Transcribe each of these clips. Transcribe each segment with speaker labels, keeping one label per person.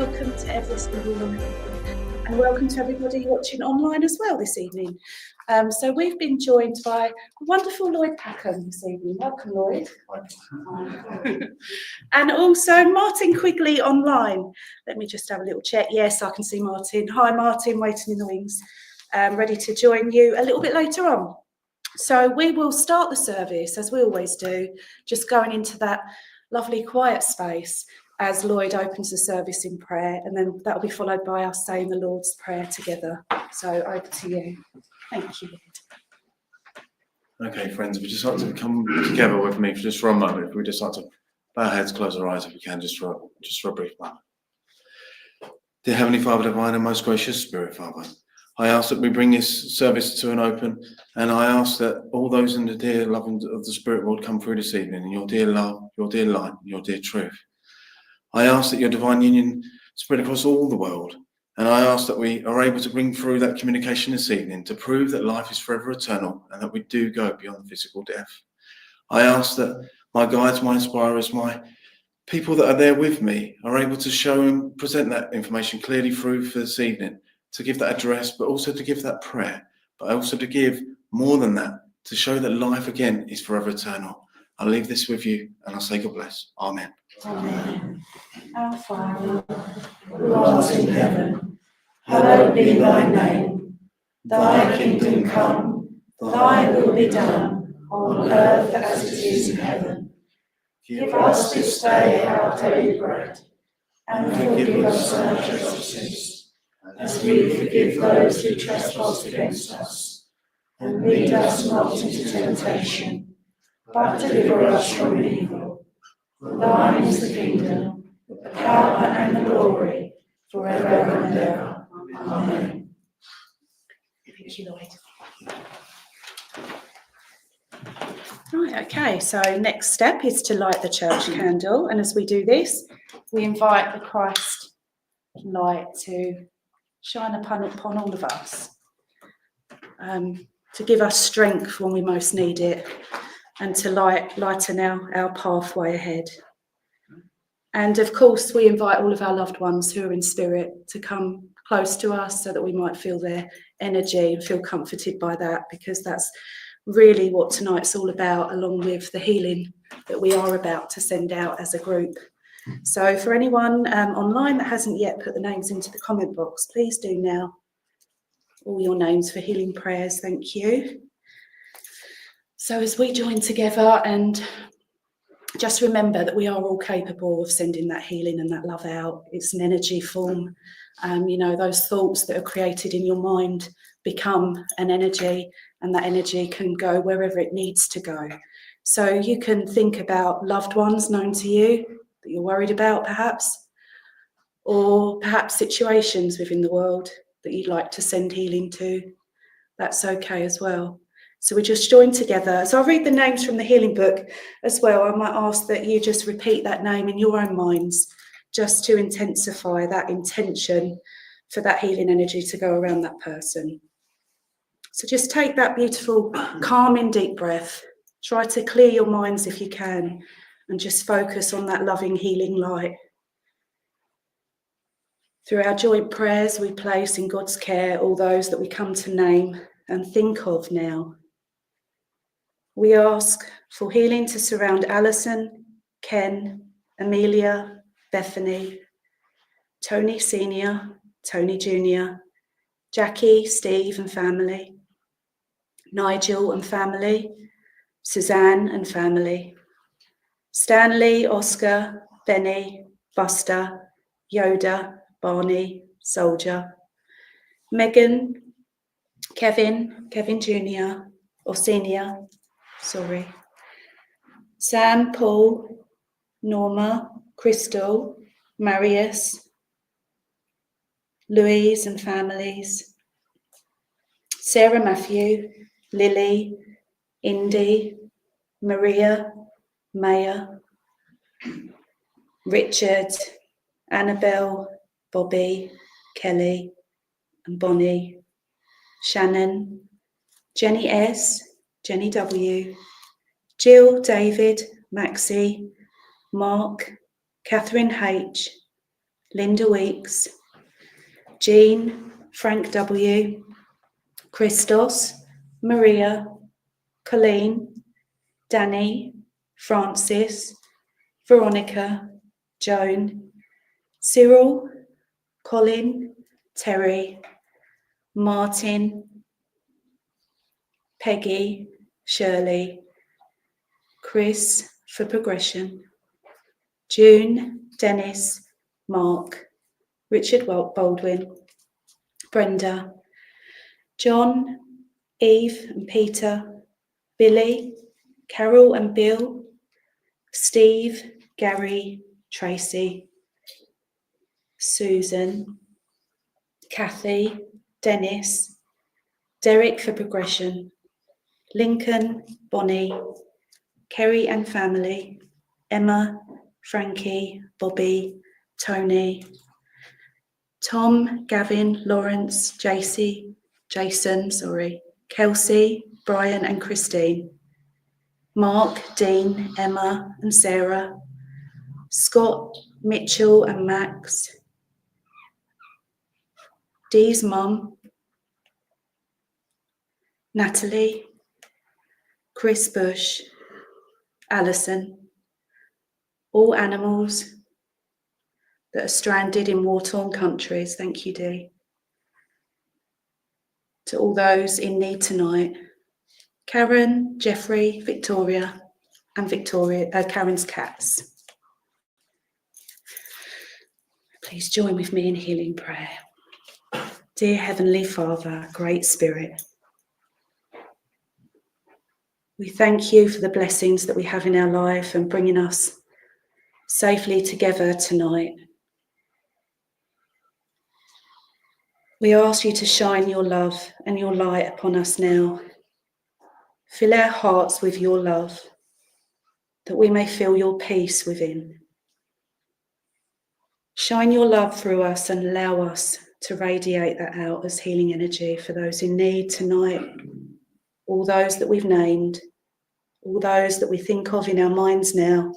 Speaker 1: welcome to every single one of you, and welcome to everybody watching online as well this evening. So we've been joined by wonderful Lloyd Packham this evening. Welcome, Lloyd. And also Martin Quigley online. Let me just have a little check. Yes, I can see Martin. Hi, Martin, waiting in the wings, ready to join you a little bit later on. So we will start the service, as we always do, just going into that lovely quiet space as Lloyd opens the service in prayer, and then that will be followed by us saying the Lord's Prayer together. So over to you. Thank you.
Speaker 2: Okay, friends, we just like to come together with me just for a moment. We just like to bow our heads, close our eyes if we can, just for a brief moment. Dear Heavenly Father, divine and most gracious Spirit, Father, I ask that we bring this service to an open, and I ask that all those in the dear love of the Spirit world come through this evening in your dear love, your dear light, your dear truth. I ask that your divine union spread across all the world, and I ask that we are able to bring through that communication this evening to prove that life is forever eternal and that we do go beyond physical death. I ask that my guides, my inspirers, my people that are there with me are able to show and present that information clearly through for this evening, to give that address, but also to give that prayer, but also to give more than that, to show that life again is forever eternal. I'll leave this with you and I'll say God bless. Amen.
Speaker 1: Amen. Our Father, who art in heaven, hallowed be thy name. Thy kingdom come, thy will be done, on earth as it is in heaven. Give us this day our daily bread, and forgive us our trespasses, as we forgive those who trespass against us. And lead us not into temptation, but deliver us from evil. For thine is the kingdom, the power and the glory, forever and ever. Amen. Thank you, Lloyd. Right, okay, so next step is to light the church candle, and as we do this, we invite the Christ light to shine upon all of us, to give us strength when we most need it, and to lighten our pathway ahead. And of course, we invite all of our loved ones who are in spirit to come close to us so that we might feel their energy and feel comforted by that, because that's really what tonight's all about, along with the healing that we are about to send out as a group. So for anyone online that hasn't yet put the names into the comment box, please do now. All your names for healing prayers, thank you. So as we join together, and just remember that we are all capable of sending that healing and that love out. It's an energy form. Those thoughts that are created in your mind become an energy, and that energy can go wherever it needs to go. So you can think about loved ones known to you that you're worried about, perhaps, or perhaps situations within the world that you'd like to send healing to. That's okay as well. So we just join together. So I'll read the names from the healing book as well. I might ask that you just repeat that name in your own minds, just to intensify that intention for that healing energy to go around that person. So just take that beautiful, calming, deep breath. Try to clear your minds if you can, and just focus on that loving, healing light. Through our joint prayers, we place in God's care all those that we come to name and think of now. We ask for healing to surround Alison, Ken, Amelia, Bethany, Tony Sr., Tony Jr., Jackie, Steve and family, Nigel and family, Suzanne and family, Stanley, Oscar, Benny, Buster, Yoda, Barney, Soldier, Megan, Kevin Jr. or Senior, Sam, Paul, Norma, Crystal, Marius, Louise and families, Sarah Matthew, Lily, Indy, Maria, Maya, Richard, Annabelle, Bobby, Kelly and Bonnie, Shannon, Jenny S, Jenny W, Jill, David, Maxie, Mark, Catherine H, Linda Weeks, Jean, Frank W, Christos, Maria, Colleen, Danny, Francis, Veronica, Joan, Cyril, Colin, Terry, Martin, Peggy, Shirley, Chris for progression, June, Dennis, Mark, Richard Baldwin, Brenda, John, Eve and Peter, Billy, Carol and Bill, Steve, Gary, Tracy, Susan, Kathy, Dennis, Derek for progression, Lincoln, Bonnie, Kerry and family, Emma, Frankie, Bobby, Tony, Tom, Gavin, Lawrence, Jason, Kelsey, Brian and Christine, Mark, Dean, Emma and Sarah, Scott, Mitchell and Max, Dee's mum, Natalie, Chris Bush, Alison, all animals that are stranded in war-torn countries. Thank you, Dee. To all those in need tonight, Karen, Jeffrey, Victoria, and Karen's cats. Please join with me in healing prayer. Dear Heavenly Father, Great Spirit, we thank you for the blessings that we have in our life and bringing us safely together tonight. We ask you to shine your love and your light upon us now. Fill our hearts with your love, that we may feel your peace within. Shine your love through us and allow us to radiate that out as healing energy for those in need tonight, all those that we've named, all those that we think of in our minds now,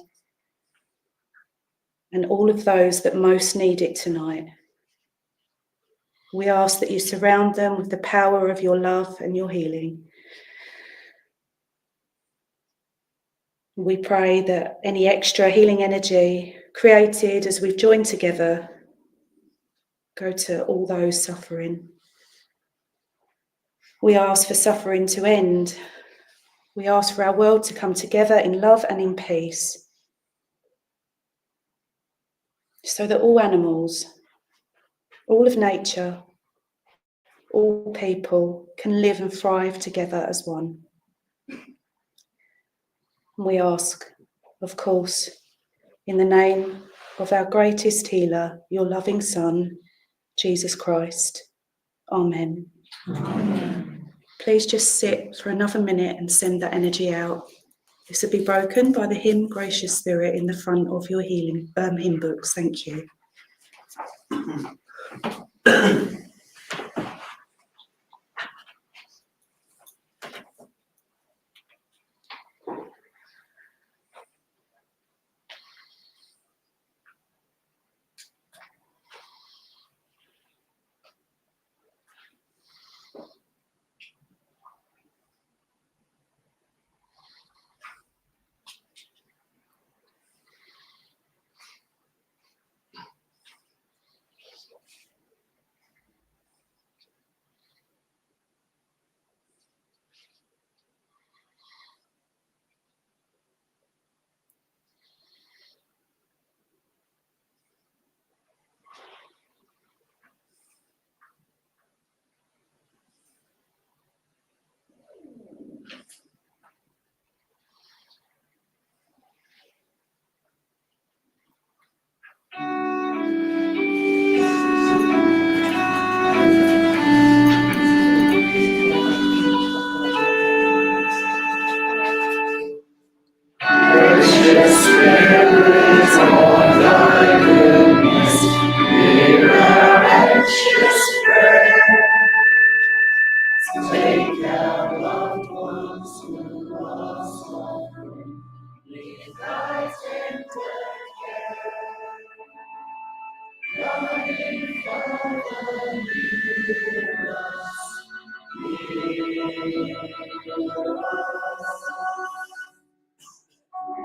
Speaker 1: and all of those that most need it tonight. We ask that you surround them with the power of your love and your healing. We pray that any extra healing energy created as we've joined together go to all those suffering. We ask for suffering to end. We ask for our world to come together in love and in peace, so that all animals, all of nature, all people can live and thrive together as one. We ask, of course, in the name of our greatest healer, your loving Son, Jesus Christ. Amen. Amen. Please just sit for another minute and send that energy out. This will be broken by the hymn Gracious Spirit in the front of your healing hymn books. Thank you.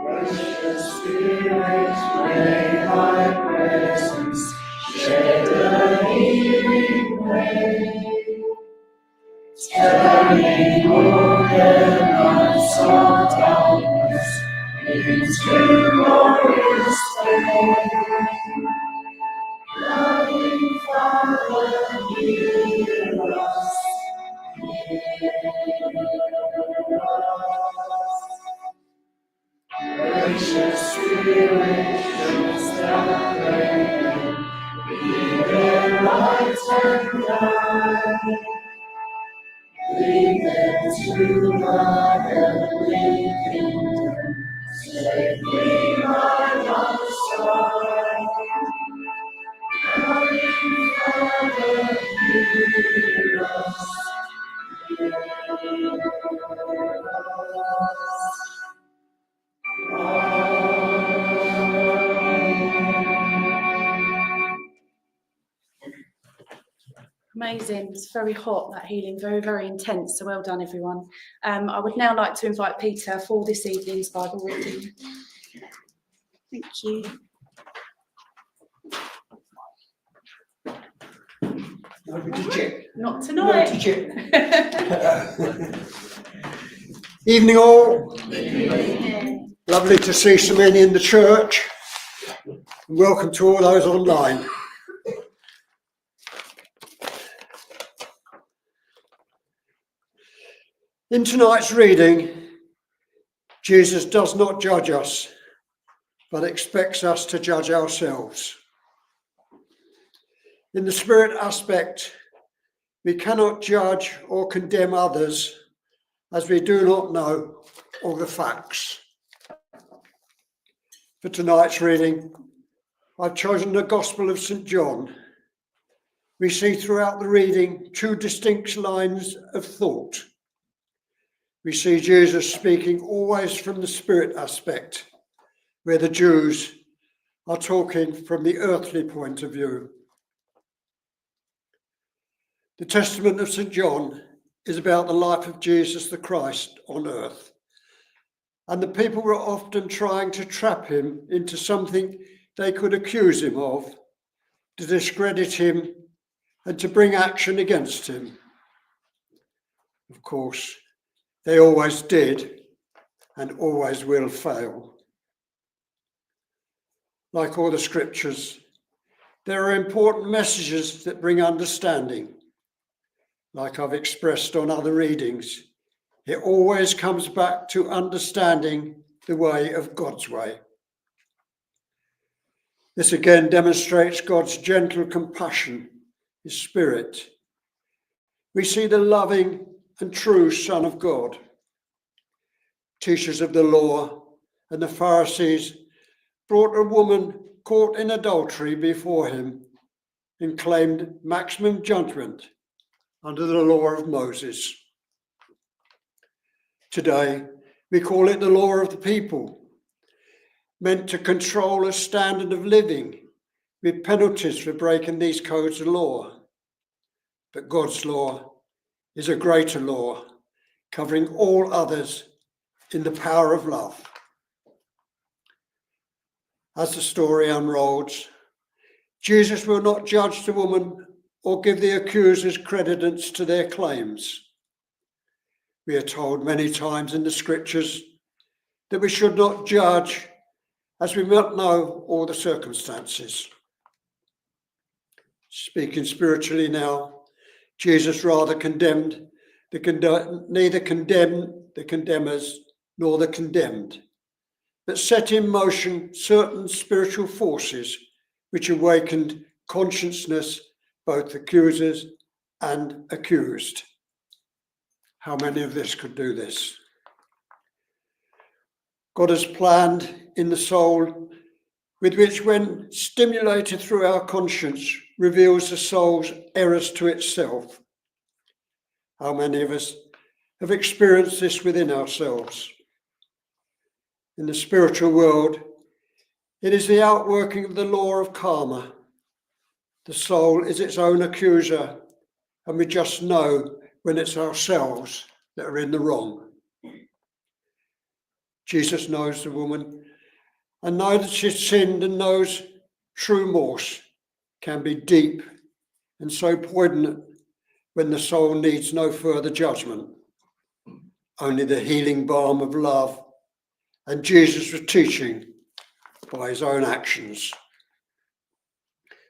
Speaker 3: Precious Spirit, may thy presence shed a healing ray, turning all the nights of darkness into glorious day. Loving Father, hear us, Precious Spirit, just our prayer, be their light and guide. Lead them to the heavenly kingdom, safely by thy side. Loving Father, hear us.
Speaker 1: Amazing. It's very hot, that healing, very, very intense. So well done, everyone. I would now like to invite Peter for this evening's Bible reading. Thank you. Not tonight.
Speaker 4: Evening all. Lovely to see so many in the church. Welcome to all those online. In tonight's reading, Jesus does not judge us, but expects us to judge ourselves. In the spirit aspect, we cannot judge or condemn others as we do not know all the facts. For tonight's reading, I've chosen the Gospel of St. John. We see throughout the reading two distinct lines of thought. We see Jesus speaking always from the spirit aspect, where the Jews are talking from the earthly point of view. The Testament of St. John is about the life of Jesus the Christ on earth. And the people were often trying to trap him into something they could accuse him of, to discredit him and to bring action against him. Of course, they always did and always will fail. Like all the scriptures, there are important messages that bring understanding. Like I've expressed on other readings, it always comes back to understanding the way of God's way. This again demonstrates God's gentle compassion, his spirit. We see the loving and true Son of God. Teachers of the law and the Pharisees brought a woman caught in adultery before him and claimed maximum judgment under the law of Moses. Today, we call it the law of the people, meant to control a standard of living with penalties for breaking these codes of law. But God's law is a greater law, covering all others in the power of love. As the story unrolls, Jesus will not judge the woman or give the accusers credence to their claims. We are told many times in the scriptures that we should not judge, as we might know all the circumstances. Speaking spiritually now, Jesus rather neither condemned the condemners nor the condemned, but set in motion certain spiritual forces which awakened consciousness, both accusers and accused. How many of this could do this? God has planned in the soul, with which, when stimulated through our conscience, reveals the soul's errors to itself. How many of us have experienced this within ourselves? In the spiritual world, it is the outworking of the law of karma. The soul is its own accuser, and we just know when it's ourselves that are in the wrong. Jesus knows the woman and knows that she's sinned, and knows true remorse can be deep and so poignant when the soul needs no further judgment, only the healing balm of love, and Jesus was teaching by his own actions.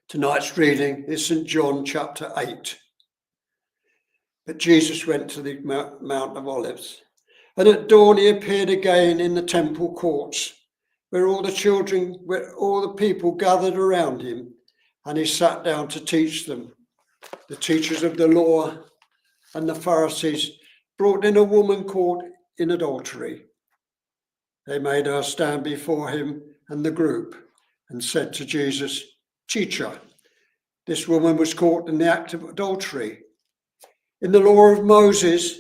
Speaker 4: Tonight's reading is St. John chapter 8. But Jesus went to the Mount of Olives, and at dawn he appeared again in the temple courts, where all the people gathered around him, and he sat down to teach them. The teachers of the law and the Pharisees brought in a woman caught in adultery. They made her stand before him and the group and said to Jesus, "Teacher, this woman was caught in the act of adultery. In the law of Moses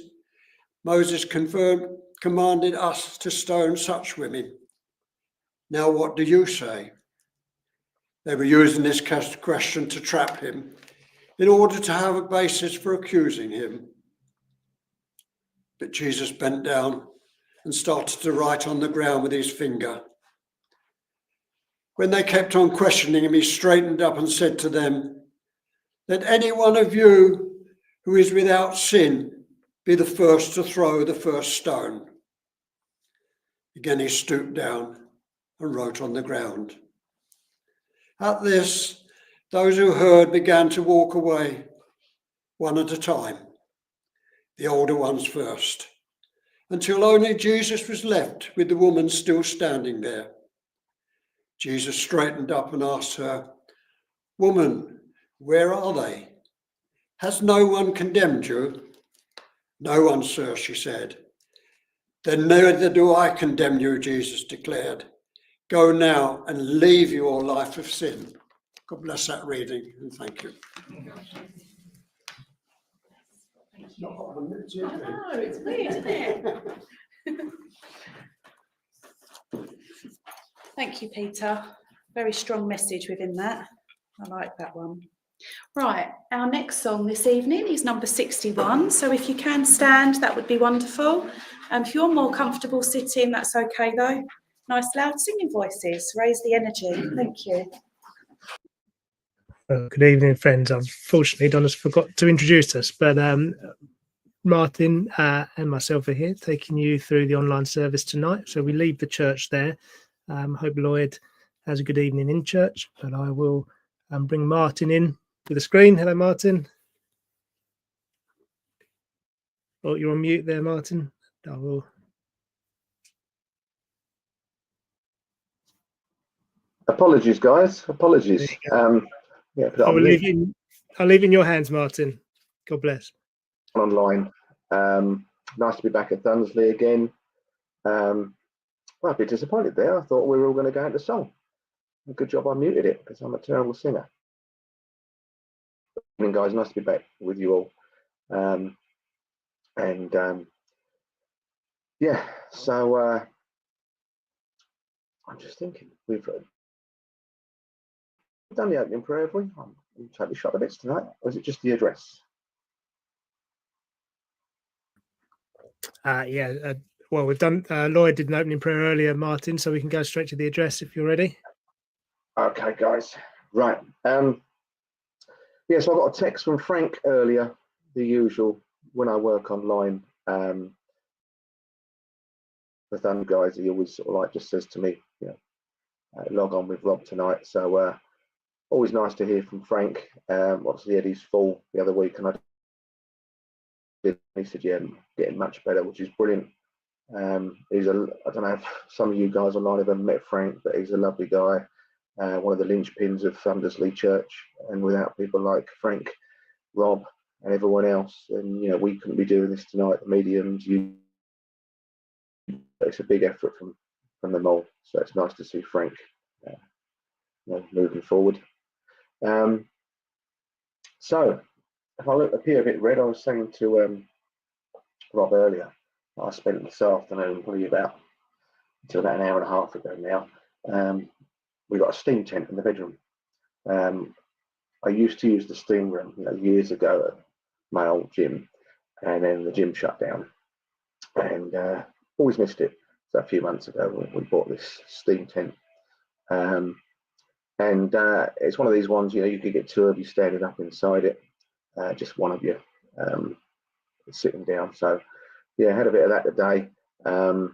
Speaker 4: commanded us to stone such women. Now what do you say?" They were using this question to trap him in order to have a basis for accusing him. But Jesus bent down and started to write on the ground with his finger. When they kept on questioning him, he straightened up and said to them, "Let any one of you who is without sin be the first to throw the first stone." Again he stooped down and wrote on the ground. At this, those who heard began to walk away, one at a time, the older ones first, until only Jesus was left with the woman still standing there. Jesus straightened up and asked her, "Woman, where are they? Has no one condemned you?" "No one, sir," she said. "Then neither do I condemn you," Jesus declared. "Go now and leave your life of sin." God bless that reading, and thank you.
Speaker 1: Oh, it's weird, isn't it? Thank you, Peter. Very strong message within that. I like that one. Right, our next song this evening is number 61. So if you can stand, that would be wonderful. If you're more comfortable sitting, that's okay though. Nice loud singing voices, raise the energy. Thank you.
Speaker 5: Good evening, friends. Unfortunately, Donna's forgot to introduce us, but Martin and myself are here taking you through the online service tonight. So we leave the church there. Hope Lloyd has a good evening in church, but I will bring Martin in to the screen. Hello, Martin. Oh, you're on mute there, Martin. I will.
Speaker 6: Apologies, guys. Apologies. Yeah, put it
Speaker 5: I'll
Speaker 6: on
Speaker 5: leave
Speaker 6: mute.
Speaker 5: it in your hands, Martin. God bless.
Speaker 6: Online. Nice to be back at Dunsley again. Well, a bit disappointed there. I thought we were all going to go into song. Good job I muted it because I'm a terrible singer. Evening, guys. Nice to be back with you all. Yeah, so I'm just thinking, we've done the opening prayer, have we? I'm totally shot the bits tonight. Or is it just the address?
Speaker 5: Well, we've done. Lloyd did an opening prayer earlier, Martin, so we can go straight to the address if you're ready.
Speaker 6: Okay, guys. Right. Yeah, so I got a text from Frank earlier, the usual, when I work online. The Thunder guys, he always sort of like just says to me, you know, log on with Rob tonight. So always nice to hear from Frank. Obviously, Eddie's full the other week, and he said, yeah, getting much better, which is brilliant. I don't know if some of you guys online have ever met Frank, but he's a lovely guy. One of the linchpins of Thundersley Church, and without people like Frank, Rob, and everyone else, and you know, we couldn't be doing this tonight. The mediums, it's a big effort from them all. So it's nice to see Frank, you know, moving forward. So if I appear a bit red, I was saying to Rob earlier, I spent this afternoon, probably until about an hour and a half ago now. We got a steam tent in the bedroom. I used to use the steam room, you know, years ago at my old gym, and then the gym shut down, and always missed it. So a few months ago, we bought this steam tent, and it's one of these ones, you know, you could get two of you standing up inside it, just one of you sitting down. So yeah, had a bit of that today. But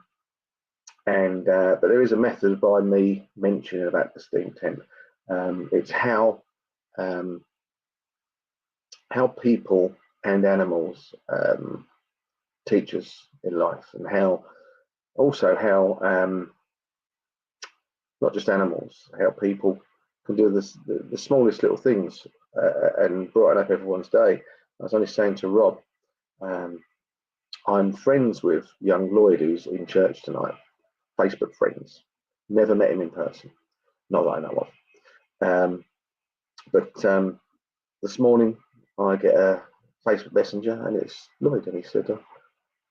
Speaker 6: there is a method by me mentioning about the steam tent. It's how people and animals teach us in life, and how not just animals, how people can do the smallest little things and brighten up everyone's day. I was only saying to Rob, I'm friends with young Lloyd, who's in church tonight, Facebook friends. Never met him in person, not that I know of. But this morning I get a Facebook Messenger, and it's Lloyd, and he said,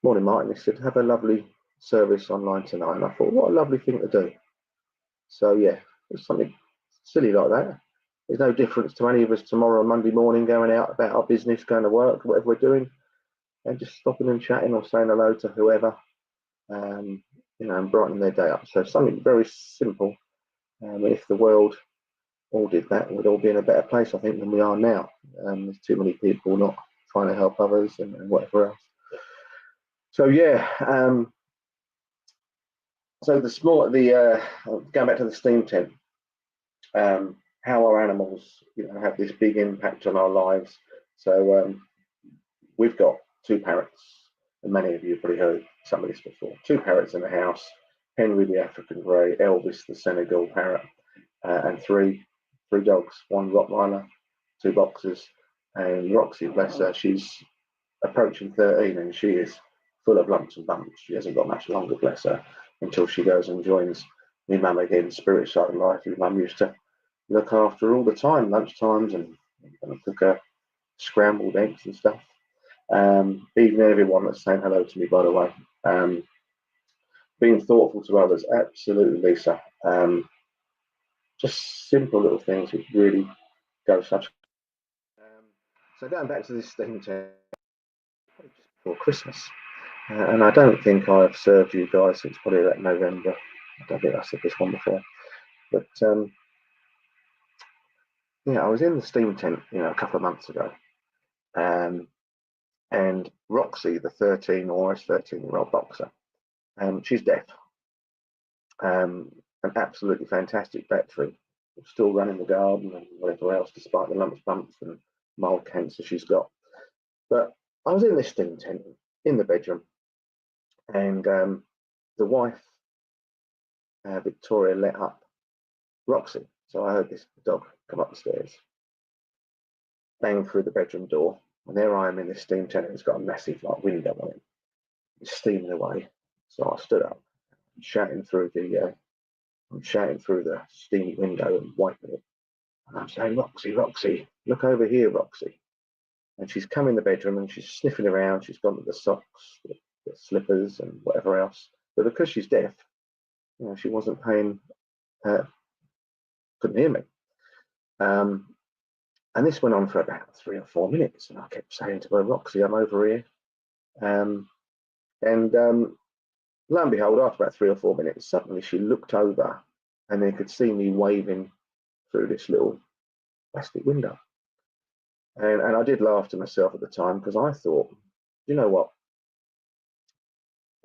Speaker 6: "Morning, Martin." He said, "Have a lovely service online tonight." And I thought, what a lovely thing to do. So yeah, it's something silly like that. There's no difference to any of us tomorrow on Monday morning going out about our business, going to work, whatever we're doing, and just stopping and chatting or saying hello to whoever, and brightening their day up. So something very simple. If the world all did that, we'd all be in a better place, I think, than we are now. There's too many people not trying to help others and whatever else. So yeah, so going back to the steam tent, how our animals, have this big impact on our lives. So we've got 2 parrots, and many of you have probably heard some of this before. 2 parrots in the house: Henry the African grey, Elvis the Senegal parrot, and three dogs: 1 Rottweiler, 2 boxers, and Roxy, bless her, she's approaching 13, and she is full of lumps and bumps. She hasn't got much longer, bless her, until she goes and joins my mum again, spirit side of life. My mum used to look after her all the time, lunch times, and cook her scrambled eggs and stuff. Even everyone that's saying hello to me, by the way. Being thoughtful to others, absolutely, Lisa. Just simple little things which really go such. So going back to this thing just before Christmas, and I don't think I've served you guys since probably that November. I don't think I said this one before, but I was in the steam tent, a couple of months ago, and Roxy, the 13-year-old boxer, she's deaf. An absolutely fantastic battery, still running the garden and whatever else, despite the lumps, bumps, and mild cancer she's got. But I was in this steam tent in the bedroom, and the wife, Victoria, let up Roxy. So I heard this dog come up the stairs, bang through the bedroom door, and there I am in this steam tent. It's got a massive window on it. It's steaming away. So I stood up, shouting through the steamy window and wiping it. And I'm saying, "Roxy, Roxy, look over here, Roxy." And she's come in the bedroom and she's sniffing around. She's gone to the socks, the slippers, and whatever else. But because she's deaf, she wasn't paying. Couldn't hear me. And this went on for about 3 or 4 minutes, and I kept saying to her, "Roxy, I'm over here." And lo and behold, after about 3 or 4 minutes, suddenly she looked over, and they could see me waving through this little plastic window. And I did laugh to myself at the time, because I thought, you know what?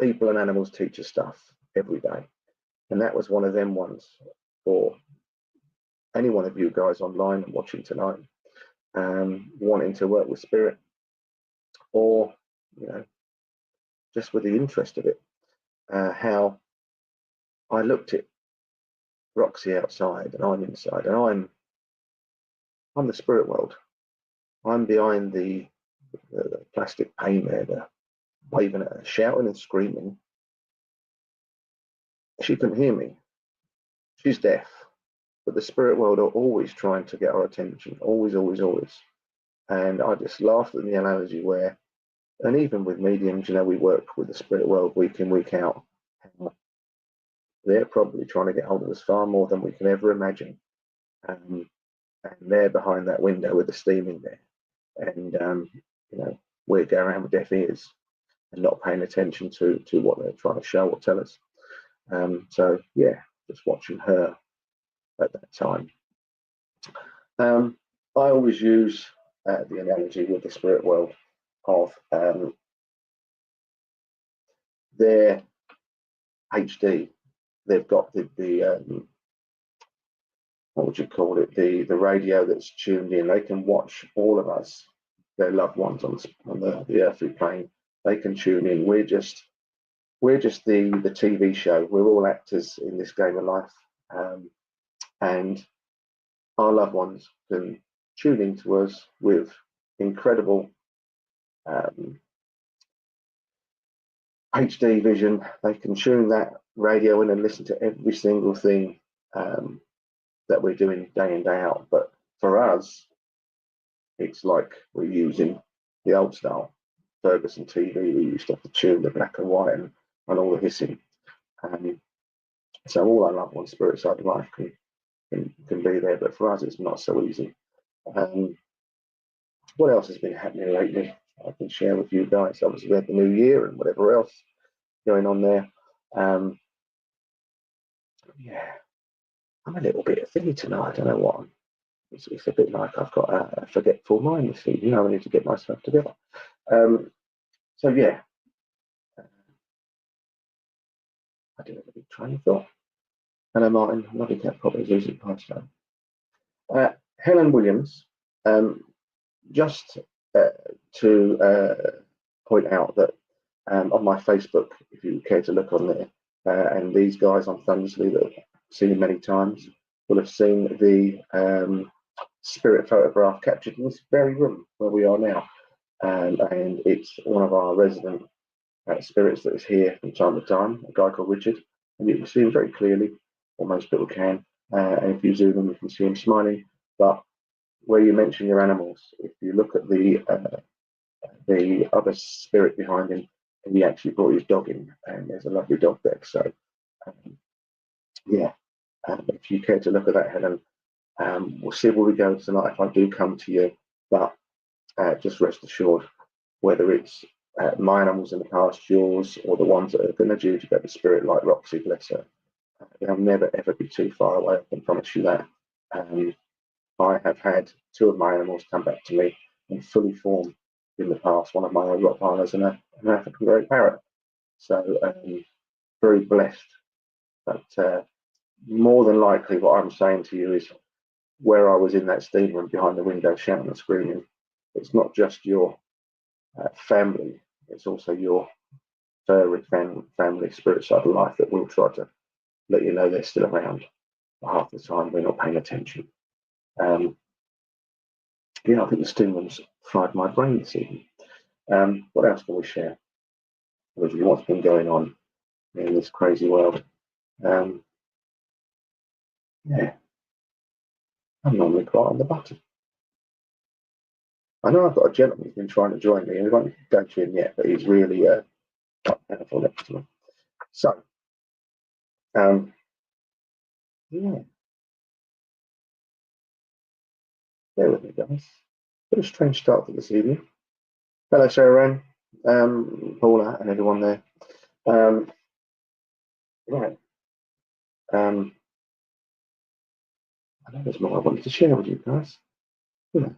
Speaker 6: People and animals teach us stuff every day. And that was one of them ones for any one of you guys online and watching tonight, wanting to work with spirit, or just with the interest of it. How I looked at Roxy outside, and I'm inside, and I'm the spirit world. I'm behind the plastic pane there, waving at her, shouting and screaming. She couldn't hear me. She's deaf, but the spirit world are always trying to get our attention, always, always, always. And I just laughed at the analogy where, and even with mediums, we work with the spirit world week in, week out. They're probably trying to get hold of us far more than we can ever imagine. And they're behind that window with the steam in there. And, we're going around with deaf ears and not paying attention to what they're trying to show or tell us. So, yeah, just watching her at that time. I always use the analogy with the spirit world of their HD. They've got the what would you call it? The radio that's tuned in. They can watch all of us, their loved ones on the earthly plane. They can tune in. We're just the TV show. We're all actors in this game of life, and our loved ones can tune into us with incredible HD vision. They can tune that radio in and listen to every single thing that we're doing day in, day out. But for us, it's like we're using the old style Ferguson TV. We used to have to tune the black and white and all the hissing. So all our loved ones' spirit side of life can be there, but for us, it's not so easy. What else has been happening lately? I can share with you guys. Obviously, we had the new year and whatever else going on there. Yeah, I'm a little bit thingy tonight. I don't know what. It's a bit like I've got a forgetful mind this evening. I need to get myself together. So yeah, I do have a big train of thought. Hello, Martin. Lovely cat probably losing parts today. Helen Williams, just to point out that on my Facebook, if you care to look on there, and these guys on Thundersley that I've seen many times will have seen the spirit photograph captured in this very room where we are now. And it's one of our resident spirits that is here from time to time, a guy called Richard. And you can see him very clearly, or most people can. And if you zoom in, you can see him smiling. But where you mention your animals, if you look at the other spirit behind him, and he actually brought his dog in, and there's a lovely dog there. So, yeah, if you care to look at that, Helen, we'll see where we go tonight if I do come to you. But just rest assured, whether it's my animals in the past, yours, or the ones that are going to due to go to spirit, like Roxy, bless her, they'll never ever be too far away. I can promise you that. I have had 2 of my animals come back to me in fully formed in the past. One of my Rottweilers and an African grey parrot. So very blessed. But more than likely, what I'm saying to you is, where I was in that steam room behind the window shouting and screaming, it's not just your family, it's also your furry family spirit side of life that will try to let you know they're still around. But half the time we're not paying attention. Yeah, I think the steam room's fried my brain this evening. What else can we share with you? What's been going on in this crazy world? Yeah, I'm normally quite on the button. I know I've got a gentleman who's been trying to join me, and we won't go to him yet, but he's really quite powerful next to me. So, yeah, bear with me, guys. Bit of a strange start to this evening. Hello, Sarah Ann, Paula, and everyone there. Right. I know there's more I wanted to share with you guys. Yeah.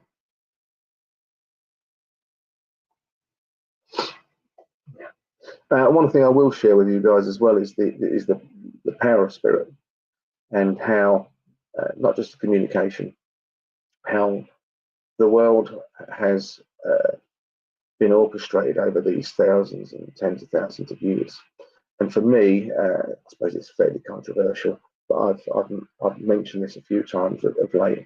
Speaker 6: One thing I will share with you guys as well is the power of spirit, and how not just the communication, how the world has been orchestrated over these thousands and tens of thousands of years. And for me, I suppose it's fairly controversial, but I've mentioned this a few times of late.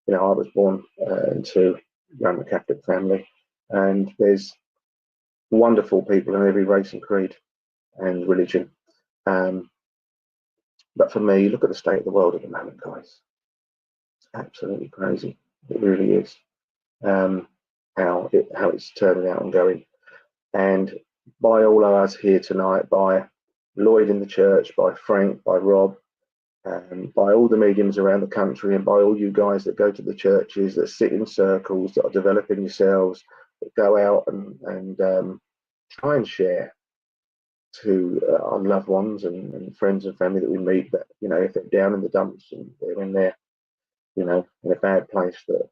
Speaker 6: You know, I was born into a Roman Catholic family, and there's wonderful people in every race and creed and religion. But for me, look at the state of the world at the moment, guys. It's absolutely crazy. It really is. How it's turning out and going. And by all of us here tonight, by Lloyd in the church, by Frank, by Rob, by all the mediums around the country, and by all you guys that go to the churches, that sit in circles, that are developing yourselves, that go out and try and share to our loved ones and friends and family that we meet, that, you know, if they're down in the dumps and they're in there, you know, in a bad place, that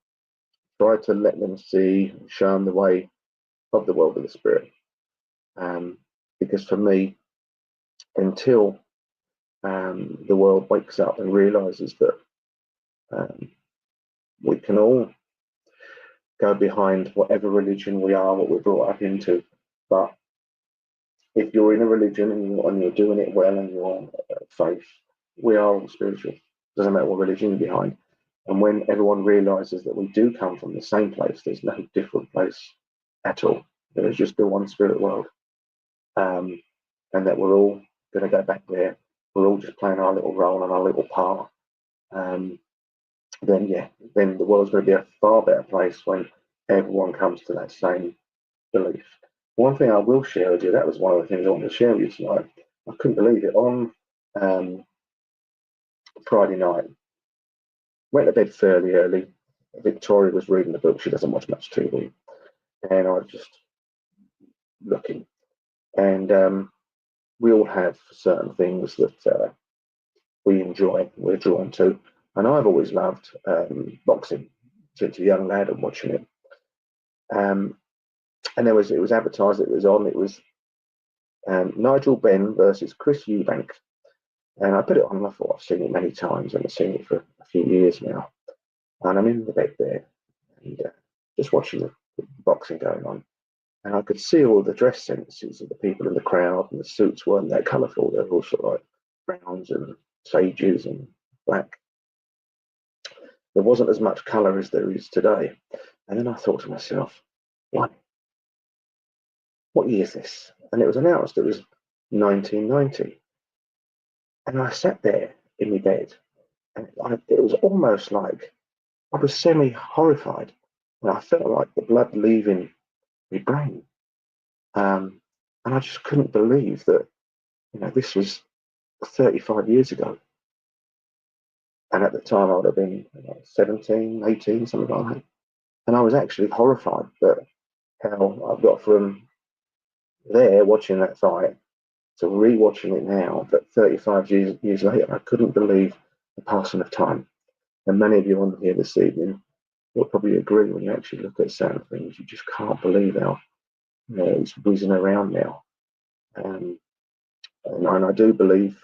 Speaker 6: try to let them see, show them the way of the world of the spirit. Because for me, until the world wakes up and realizes that we can all go behind whatever religion we are, what we're brought up into, but if you're in a religion and you're doing it well and you're faith, we are all spiritual. Doesn't matter what religion you're behind. And when everyone realizes that we do come from the same place, there's no different place at all. There is just the one spirit world. and that we're all going to go back there. We're all just playing our little role and our little part. Then the world's going to be a far better place when everyone comes to that same belief. One thing I will share with you, that was one of the things I wanted to share with you tonight. I couldn't believe it. On Friday night, went to bed fairly early. Victoria was reading the book. She doesn't watch much TV. And I was just looking. And we all have certain things that we enjoy, we're drawn to. And I've always loved boxing since a young lad and watching it. And it was advertised, it was Nigel Benn versus Chris Eubank. And I put it on and I thought I've seen it many times and I've seen it for a few years now. And I'm in the bed there and just watching the boxing going on. And I could see all the dress sentences of the people in the crowd, and the suits weren't that colourful. They were all sort of like browns and sages and black. There wasn't as much colour as there is today. And then I thought to myself, what year is this? And it was announced it was 1990. And I sat there in my bed, and it was almost like I was semi-horrified. And I felt like the blood leaving my brain. And I just couldn't believe that, this was 35 years ago. And at the time I would have been 17, 18, something like that. And I was actually horrified that how I've got from there watching that fight to re-watching it now, but 35 years later, I couldn't believe the passing of time. And many of you on here this evening will probably agree when you actually look at certain things, you just can't believe how it's whizzing around now. And I do believe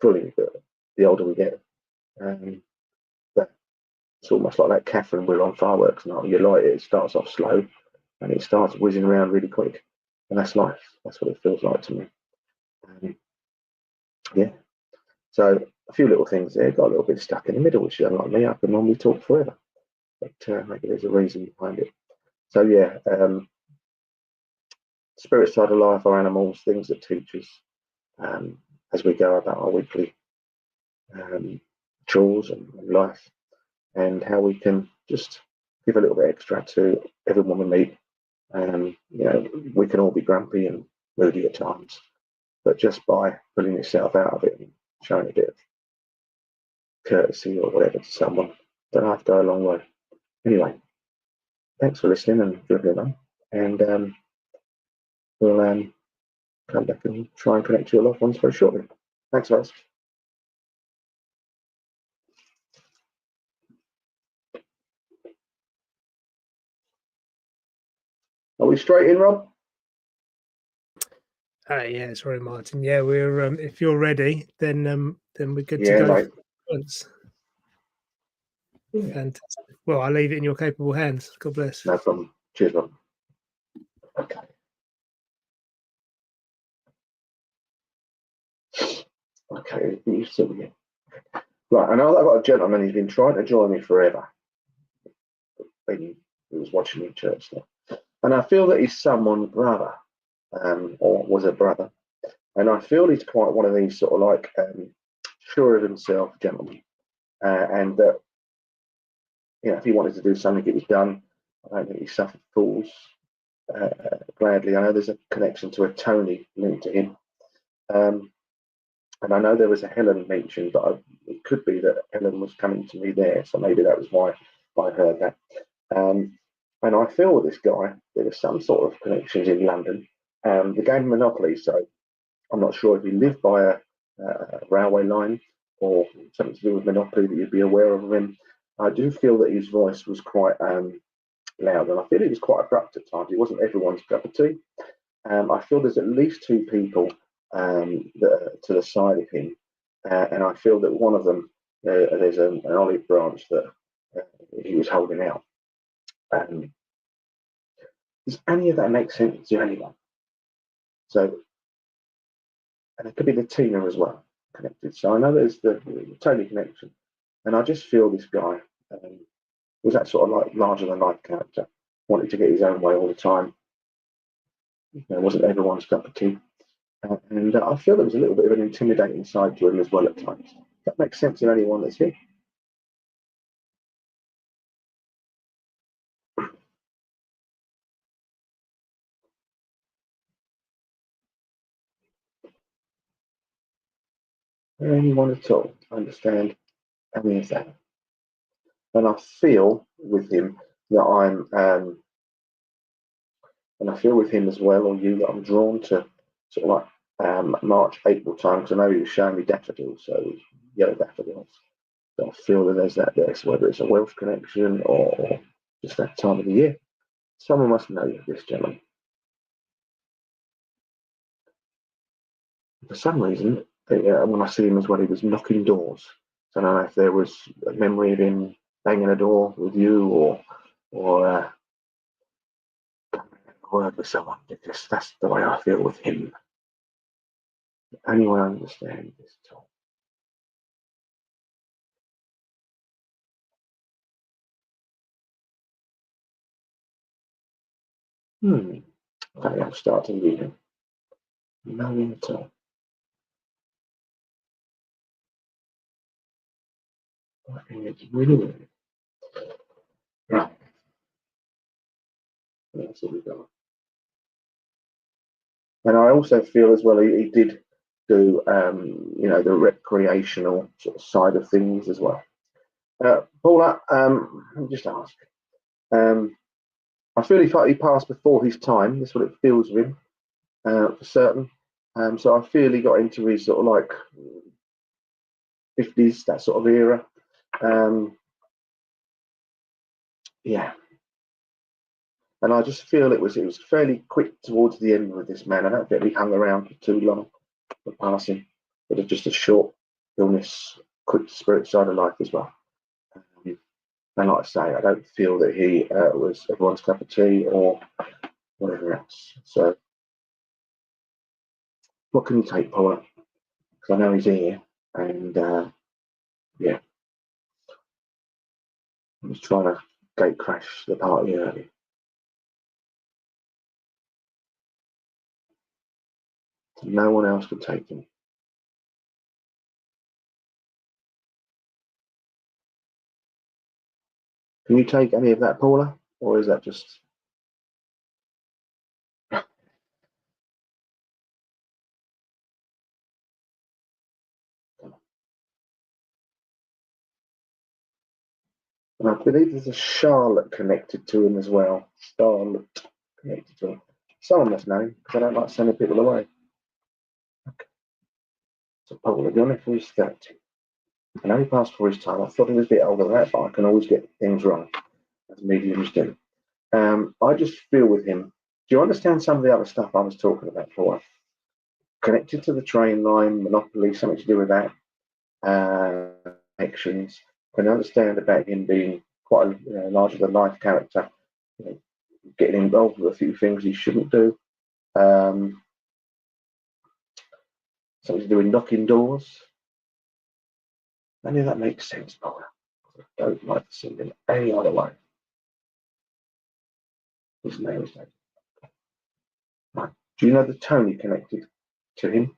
Speaker 6: fully that the older we get, that it's almost like that Catherine wheel on fireworks now. You light it, it starts off slow and it starts whizzing around really quick. And that's life. That's what it feels like to me. So a few little things there, got a little bit stuck in the middle, which is unlike me. I can normally talk forever, but maybe there's a reason behind it. So spirit side of life, our animals, things that teach us as we go about our weekly chores and life, and how we can just give a little bit extra to everyone we meet. We can all be grumpy and moody at times, but just by pulling yourself out of it and showing a bit of courtesy or whatever to someone, don't have to go a long way. Anyway, thanks for listening and dribbling on, and we'll come back and try and connect to your loved ones very shortly. Thanks, guys. Are we straight in, Rob?
Speaker 5: Yeah, sorry, Martin. Yeah, we're. If you're ready, then we're good to
Speaker 6: Yeah,
Speaker 5: go.
Speaker 6: mate.
Speaker 5: Once. Fantastic. Well, I'll leave it in your capable hands. God bless.
Speaker 6: No problem. Cheers, Rob. Okay. Okay, you still here. Right, I know I've got a gentleman who's been trying to join me forever. He was watching me in church now. And I feel that he's someone's brother, or was a brother. And I feel he's quite one of these sort of like sure of himself gentlemen. And that, if he wanted to do something, it was done. I don't think he suffered fools gladly. I know there's a connection to a Tony linked to him. And I know there was a Helen mentioned, but it could be that Helen was coming to me there. So maybe that was why I heard that. And I feel with this guy, there was some sort of connections in London. The game Monopoly, so I'm not sure if he lived by a railway line or something to do with Monopoly that you'd be aware of him. I do feel that his voice was quite loud, and I feel he was quite abrupt at times. He wasn't everyone's cup of tea. I feel there's at least two people that are to the side of him, and I feel that one of them, there's an olive branch that he was holding out. Does any of that make sense to anyone? So, and it could be the Tina as well connected. So I know there's the Tony connection, and I just feel this guy was that sort of like larger than life character, wanted to get his own way all the time. Wasn't everyone's cup of tea. And I feel there was a little bit of an intimidating side to him as well at times. That makes sense to anyone that's here. Anyone at all understand any of that? And I feel with him that and I feel with him as well, or you, that I'm drawn to sort of like March, April time, because I know he was showing me daffodils, so yellow daffodils. So I feel that there's that there. So whether it's a Welsh connection or just that time of the year, someone must know this gentleman. For some reason, when I see him as well, he was knocking doors. So I don't know if there was a memory of him banging a door with you or word with someone. That's the way I feel with him. Anyone understand this at all? Okay, I'm starting reading. Nothing at all. It's really weird. Right. That's what we got. And I also feel as well he did do the recreational sort of side of things as well. Paula, let me just ask. I feel he passed before his time. That's what it feels with him, for certain. So I feel he got into his sort of like 50s, that sort of era. Yeah. And I just feel it was fairly quick towards the end with this man. I don't think he hung around for too long for passing, but it's just a short illness, quick spirit side of life as well. And like I say, I don't feel that he was everyone's cup of tea or whatever else. So, what can you take, Paula? Because I know he's here, and yeah, I was trying to gate crash the party early. No one else could take him. Can you take any of that, Paula? Or is that just... And I believe there's a Charlotte connected to him as well. Charlotte connected to him. Someone must know, because I don't like sending people away. Okay. So Paula, you're on for his 30. I know he passed for his time. I thought he was a bit older than that, but I can always get things wrong, as mediums do. I just feel with him. Do you understand some of the other stuff I was talking about before? Connected to the train line, Monopoly, something to do with that. Connections. Can you understand about him being quite a larger than life character, getting involved with a few things he shouldn't do. Something to do with knocking doors. Any of that makes sense, Paula. I don't like to see him any other way. His name is David. Right. Do you know the Tony connected to him?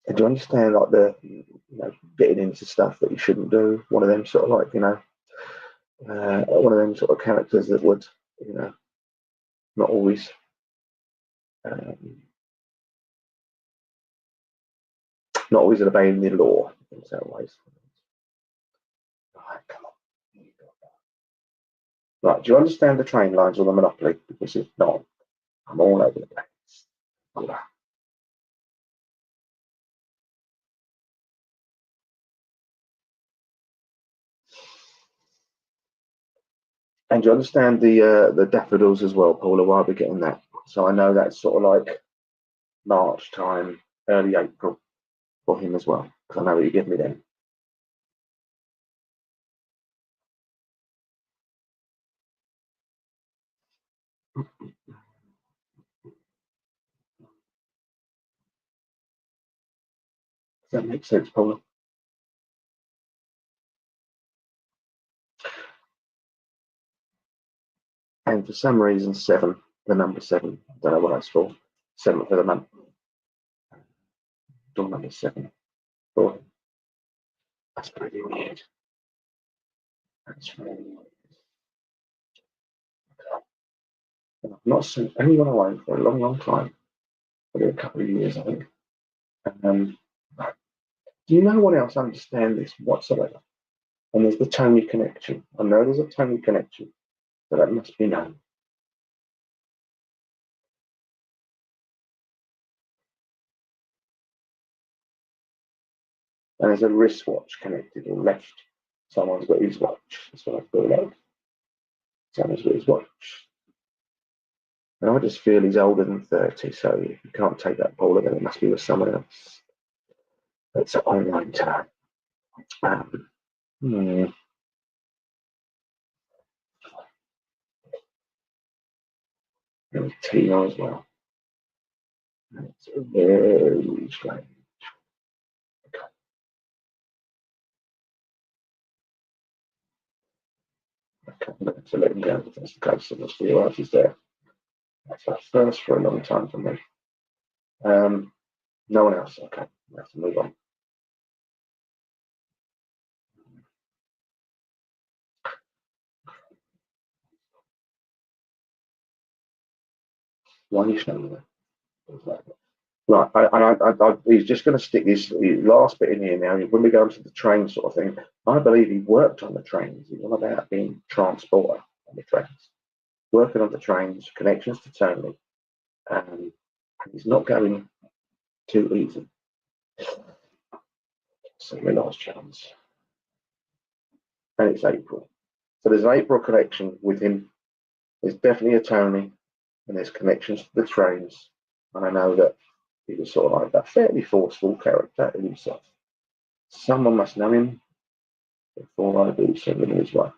Speaker 6: And do you understand like the getting into stuff that you shouldn't do? One of them sort of like one of them sort of characters that would not always not always obeying the law in certain ways. Right, come on. Right, do you understand the train lines or the Monopoly? Because if not, I'm all over the place. Right. And do you understand the daffodils as well, Paula? Why are we getting that? So I know that's sort of like March time, early April for him as well, because I know what you give me then. Does that make sense, Paula? And for some reason, 7, the number 7, I don't know what that's for. 7 for the month. Door number 7. Oh, that's pretty weird. That's really weird. I've not seen anyone away for a long, long time. Probably a couple of years, I think. Do you know what else understand this whatsoever? And there's the Tony connection. I know there's a Tony connection, but that must be known. And there's a wristwatch connected or left. Someone's got his watch. That's what I feel like. Someone's got his watch. And I just feel he's older than 30, so if you can't take that Paula, then it must be with someone else. That's online today. There's Tina as well. It's very strange. Okay, I'm going to let him go just in case someone still else is there. That's a first for a long time for me. No one else. Okay, we have to move on. Why are you showing that? Right, he's just going to stick his last bit in here now. When we go into the train sort of thing, I believe he worked on the trains. He's all about being transporter on the trains, working on the trains, connections to Tony. He's not going too easy. So my last chance. And it's April. So there's an April connection with him. There's definitely a Tony, and there's connections to the trains. And I know that he was sort of like a fairly forceful character in himself. Someone must know him before I do send him his way.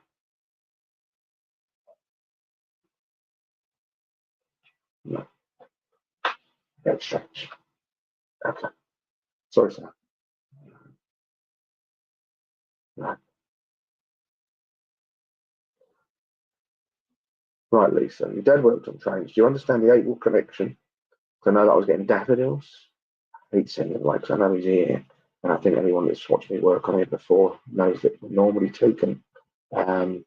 Speaker 6: No. That's strange. Okay. Sorry, sir. No. Right, Lisa. Your dad worked on trains. Do you understand the April connection? Because I know that I was getting daffodils. I hate sending them away because I know he's here. And I think anyone that's watched me work on it before knows that they're normally taken. Right,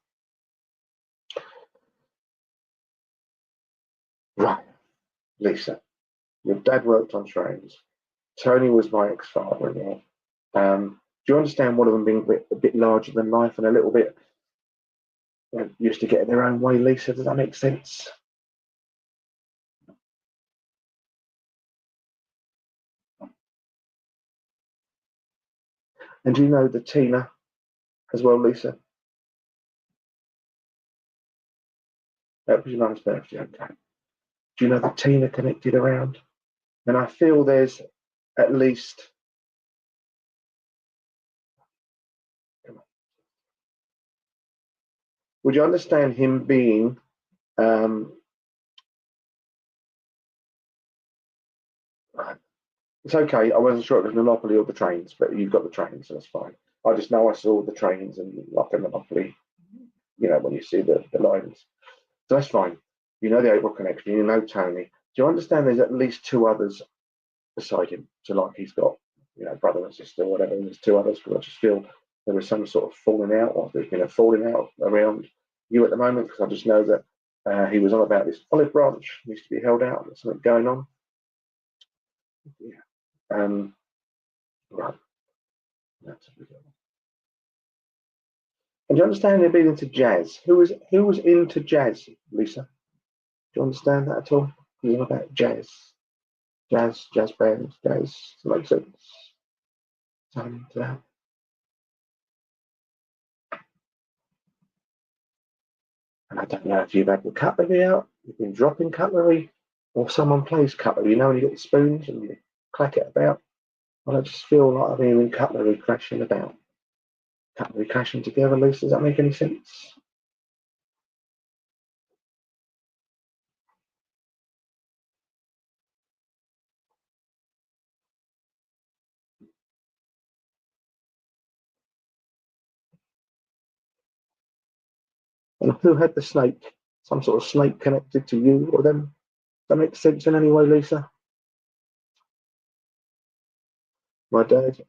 Speaker 6: Lisa. Your dad worked on trains. Tony was my ex-father-in-law. Do you understand one of them being a bit larger than life and a little bit used to get in their own way, Lisa? Does that make sense? And do you know the Tina as well, Lisa? That was your mum's birthday, okay. Do you know the Tina connected around? And I feel there's at least would you understand him being it's okay, I wasn't sure it was Monopoly or the trains, but you've got the trains, so that's fine. I just know I saw the trains and like a Monopoly, when you see the lines. So that's fine. You know the April connection, you know Tony. Do you understand there's at least 2 others beside him? So like he's got, brother and sister, whatever, and there's 2 others, because I just feel there was some sort of falling out, or there's been a falling out around you at the moment, because I just know that he was on about this olive branch needs to be held out, there's something going on. Yeah. Right. That's a good one. And do you understand they're being into jazz? Who was into jazz, Lisa? Do you understand that at all? It's all about jazz bands, jazz. Does that make sense? Something to that. And I don't know if you've had the cutlery out, you've been dropping cutlery, or someone plays cutlery. When you get the spoons and you clack it about. Well, I just feel like I'm hearing cutlery crashing about. Cutlery crashing together, Lisa. Does that make any sense? And who had the snake? some sort of snake connected to you or them? Does that make sense in any way, Lisa? My dad,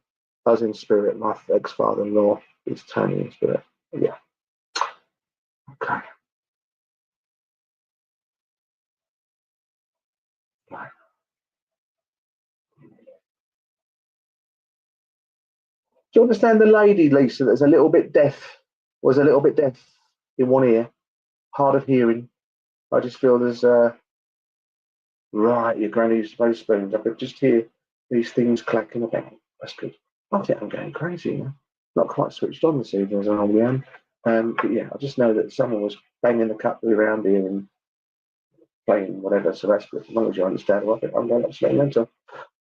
Speaker 6: us in spirit. My ex-father-in-law is Tony in spirit. Yeah. Okay. Right. Do you understand the lady, Lisa, that's a little bit deaf, was a little bit deaf in one ear, hard of hearing? I just feel there's right, your granny used to play spoons. I could just hear these things clacking about. That's good. I think I'm going crazy, you know. Not quite switched on this evening as I normally am. But yeah, I just know that someone was banging the cutlery around here and playing whatever, so that's good. As long as you understand what I'm going absolutely mental.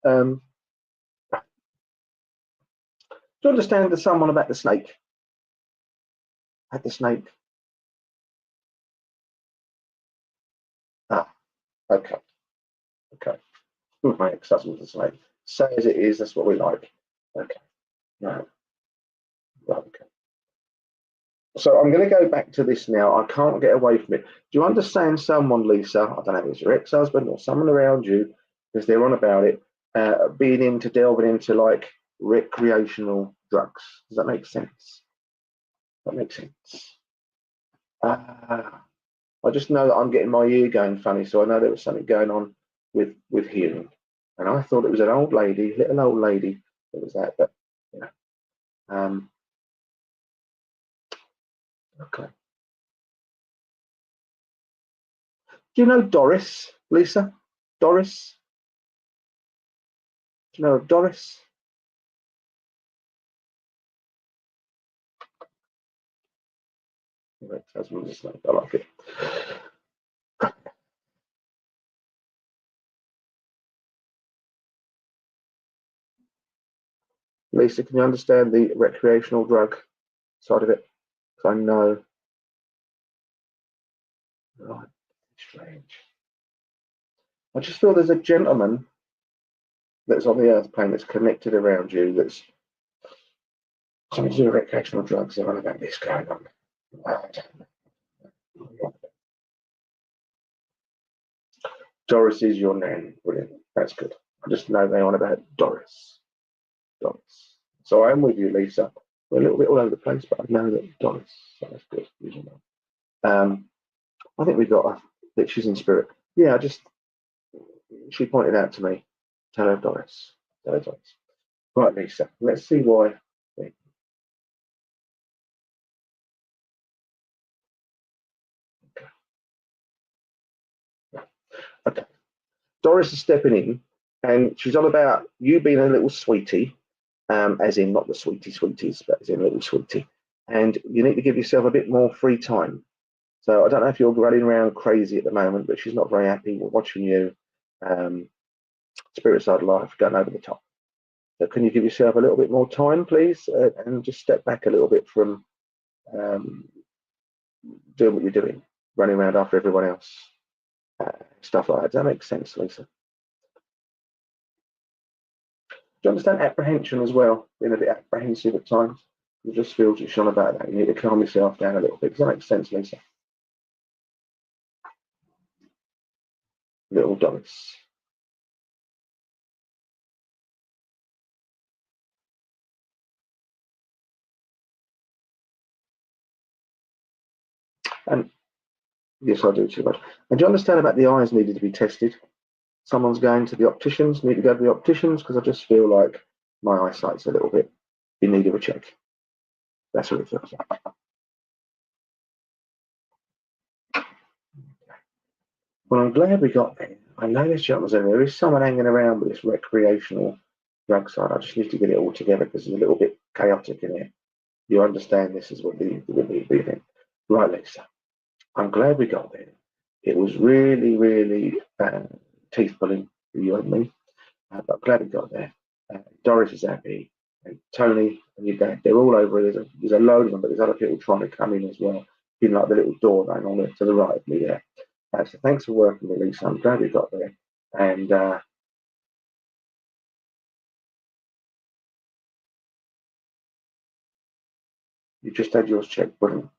Speaker 6: Do you understand the someone about the snake? Had the snake? Ah, okay. Okay. My ex-husband's a snake. Say as it is, that's what we like. Okay. Right. Right, okay. So I'm going to go back to this now. I can't get away from it. Do you understand someone, Lisa? I don't know if it's your ex-husband or someone around you, because they're on about it, delving into like recreational drugs. Does that make sense? That makes sense. I just know that I'm getting my ear going funny, so I know there was something going on with hearing, and I thought it was an old lady, little old lady, that was that. But you know, okay. Do you know Doris, Lisa? Doris? Do you know Doris? Ex-husband is like, I like it. Lisa, can you understand the recreational drug side of it? Because I know. Right, strange. I just feel there's a gentleman that's on the earth plane that's connected around you that's something to do with recreational drugs. They're on about this going on. Doris is your name. Brilliant. That's good. I just know they're on about Doris. Doris. So I'm with you, Lisa. We're a little bit all over the place, but I know that Doris. So that's good. I think we've got that she's in spirit. Yeah, she pointed out to me. Tell her Doris. Tell her Doris. Right, Lisa. Let's see why. Okay. Doris is stepping in, and she's on about you being a little sweetie, as in not the sweeties, but as in a little sweetie. And you need to give yourself a bit more free time. So I don't know if you're running around crazy at the moment, but she's not very happy watching you. Spirit side life, going over the top. So can you give yourself a little bit more time, please, and just step back a little bit from doing what you're doing, running around after everyone else, stuff like that. Does that make sense, Lisa? Do you understand apprehension as well? Being a bit apprehensive at times. You just feel just shone about that. You need to calm yourself down a little bit. Does that make sense, Lisa? Little Doris. And yes, I do too much. And do you understand about the eyes needed to be tested? Someone's going to the opticians, need to go to the opticians, because I just feel like my eyesight's a little bit in need of a check. That's what it feels like. Well, I'm glad we got there. I know this gentleman's there. There is someone hanging around with this recreational drug side. I just need to get it all together because it's a little bit chaotic in here. You understand this is what the thing. Right, Lisa. I'm glad we got there. It was really, really teeth pulling for you and me, but I'm glad we got there. Doris is happy, and Tony and your dad, they're all over. There's a load of them, but there's other people trying to come in as well. In like the little door going on to the right of me there. So thanks for working with Lisa. I'm glad we got there. And you just had yours checked, brilliant.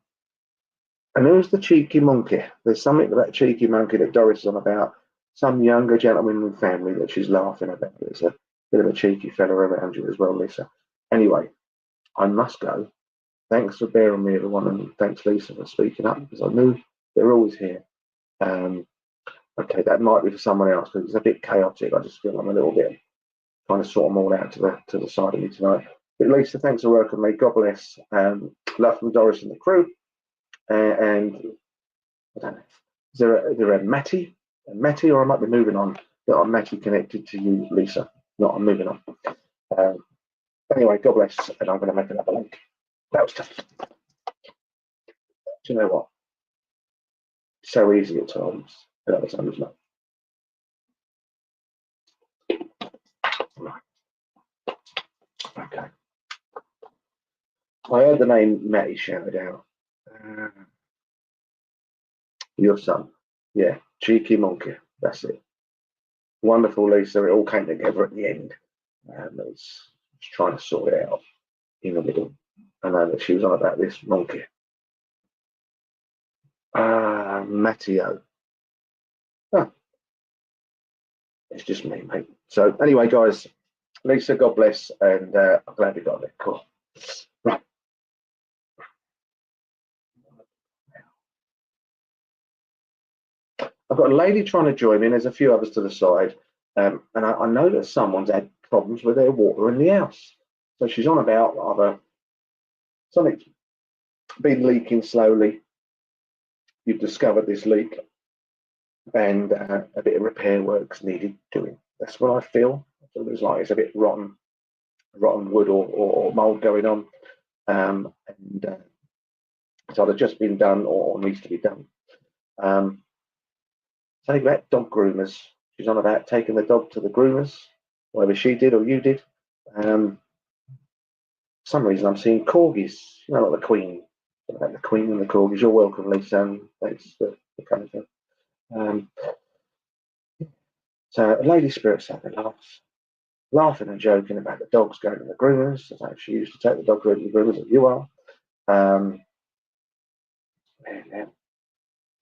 Speaker 6: And who's the cheeky monkey? There's something about cheeky monkey that Doris is on about. Some younger gentleman with family that she's laughing about. There's a bit of a cheeky fella around you as well, Lisa. Anyway, I must go. Thanks for bearing me, everyone, and thanks, Lisa, for speaking up, because I knew they're always here. Okay, that might be for someone else because it's a bit chaotic. I just feel I'm a little bit trying to sort them all out to the side of me tonight. But Lisa, thanks for working with me. God bless. Love from Doris and the crew. And I don't know, is there a Matty, or I might be moving on, that I'm Matty connected to you, Lisa? No, I'm moving on. Anyway, God bless, and I'm going to make another link. That was tough. Do you know what? So easy at times, at other times not. Right. Okay. I heard the name Matty shouted out. Your son. Yeah, cheeky monkey. That's it. Wonderful, Lisa. It all came together at the end. It's trying to sort it out in the middle. I know that she was on about this monkey. Matteo. Oh, it's just me, mate. So anyway, guys, Lisa, God bless, and I'm glad we got there. Cool. Right. I've got a lady trying to join me, and there's a few others to the side. And I know that someone's had problems with their water in the house. So she's on about either something's been leaking slowly. You've discovered this leak, and a bit of repair work's needed doing. That's what I feel. So there's like it's a bit rotten wood or mold going on, and it's either just been done or needs to be done. Something about dog groomers. She's on about taking the dog to the groomers, whether she did or you did. For some reason I'm seeing corgis, you know, like the Queen. About the Queen and the corgis. You're welcome, Lisa. Thanks for coming through. So a lady spirit sat there laughing and joking about the dogs going to the groomers. Like she used to take the dog to the groomers, as you are. And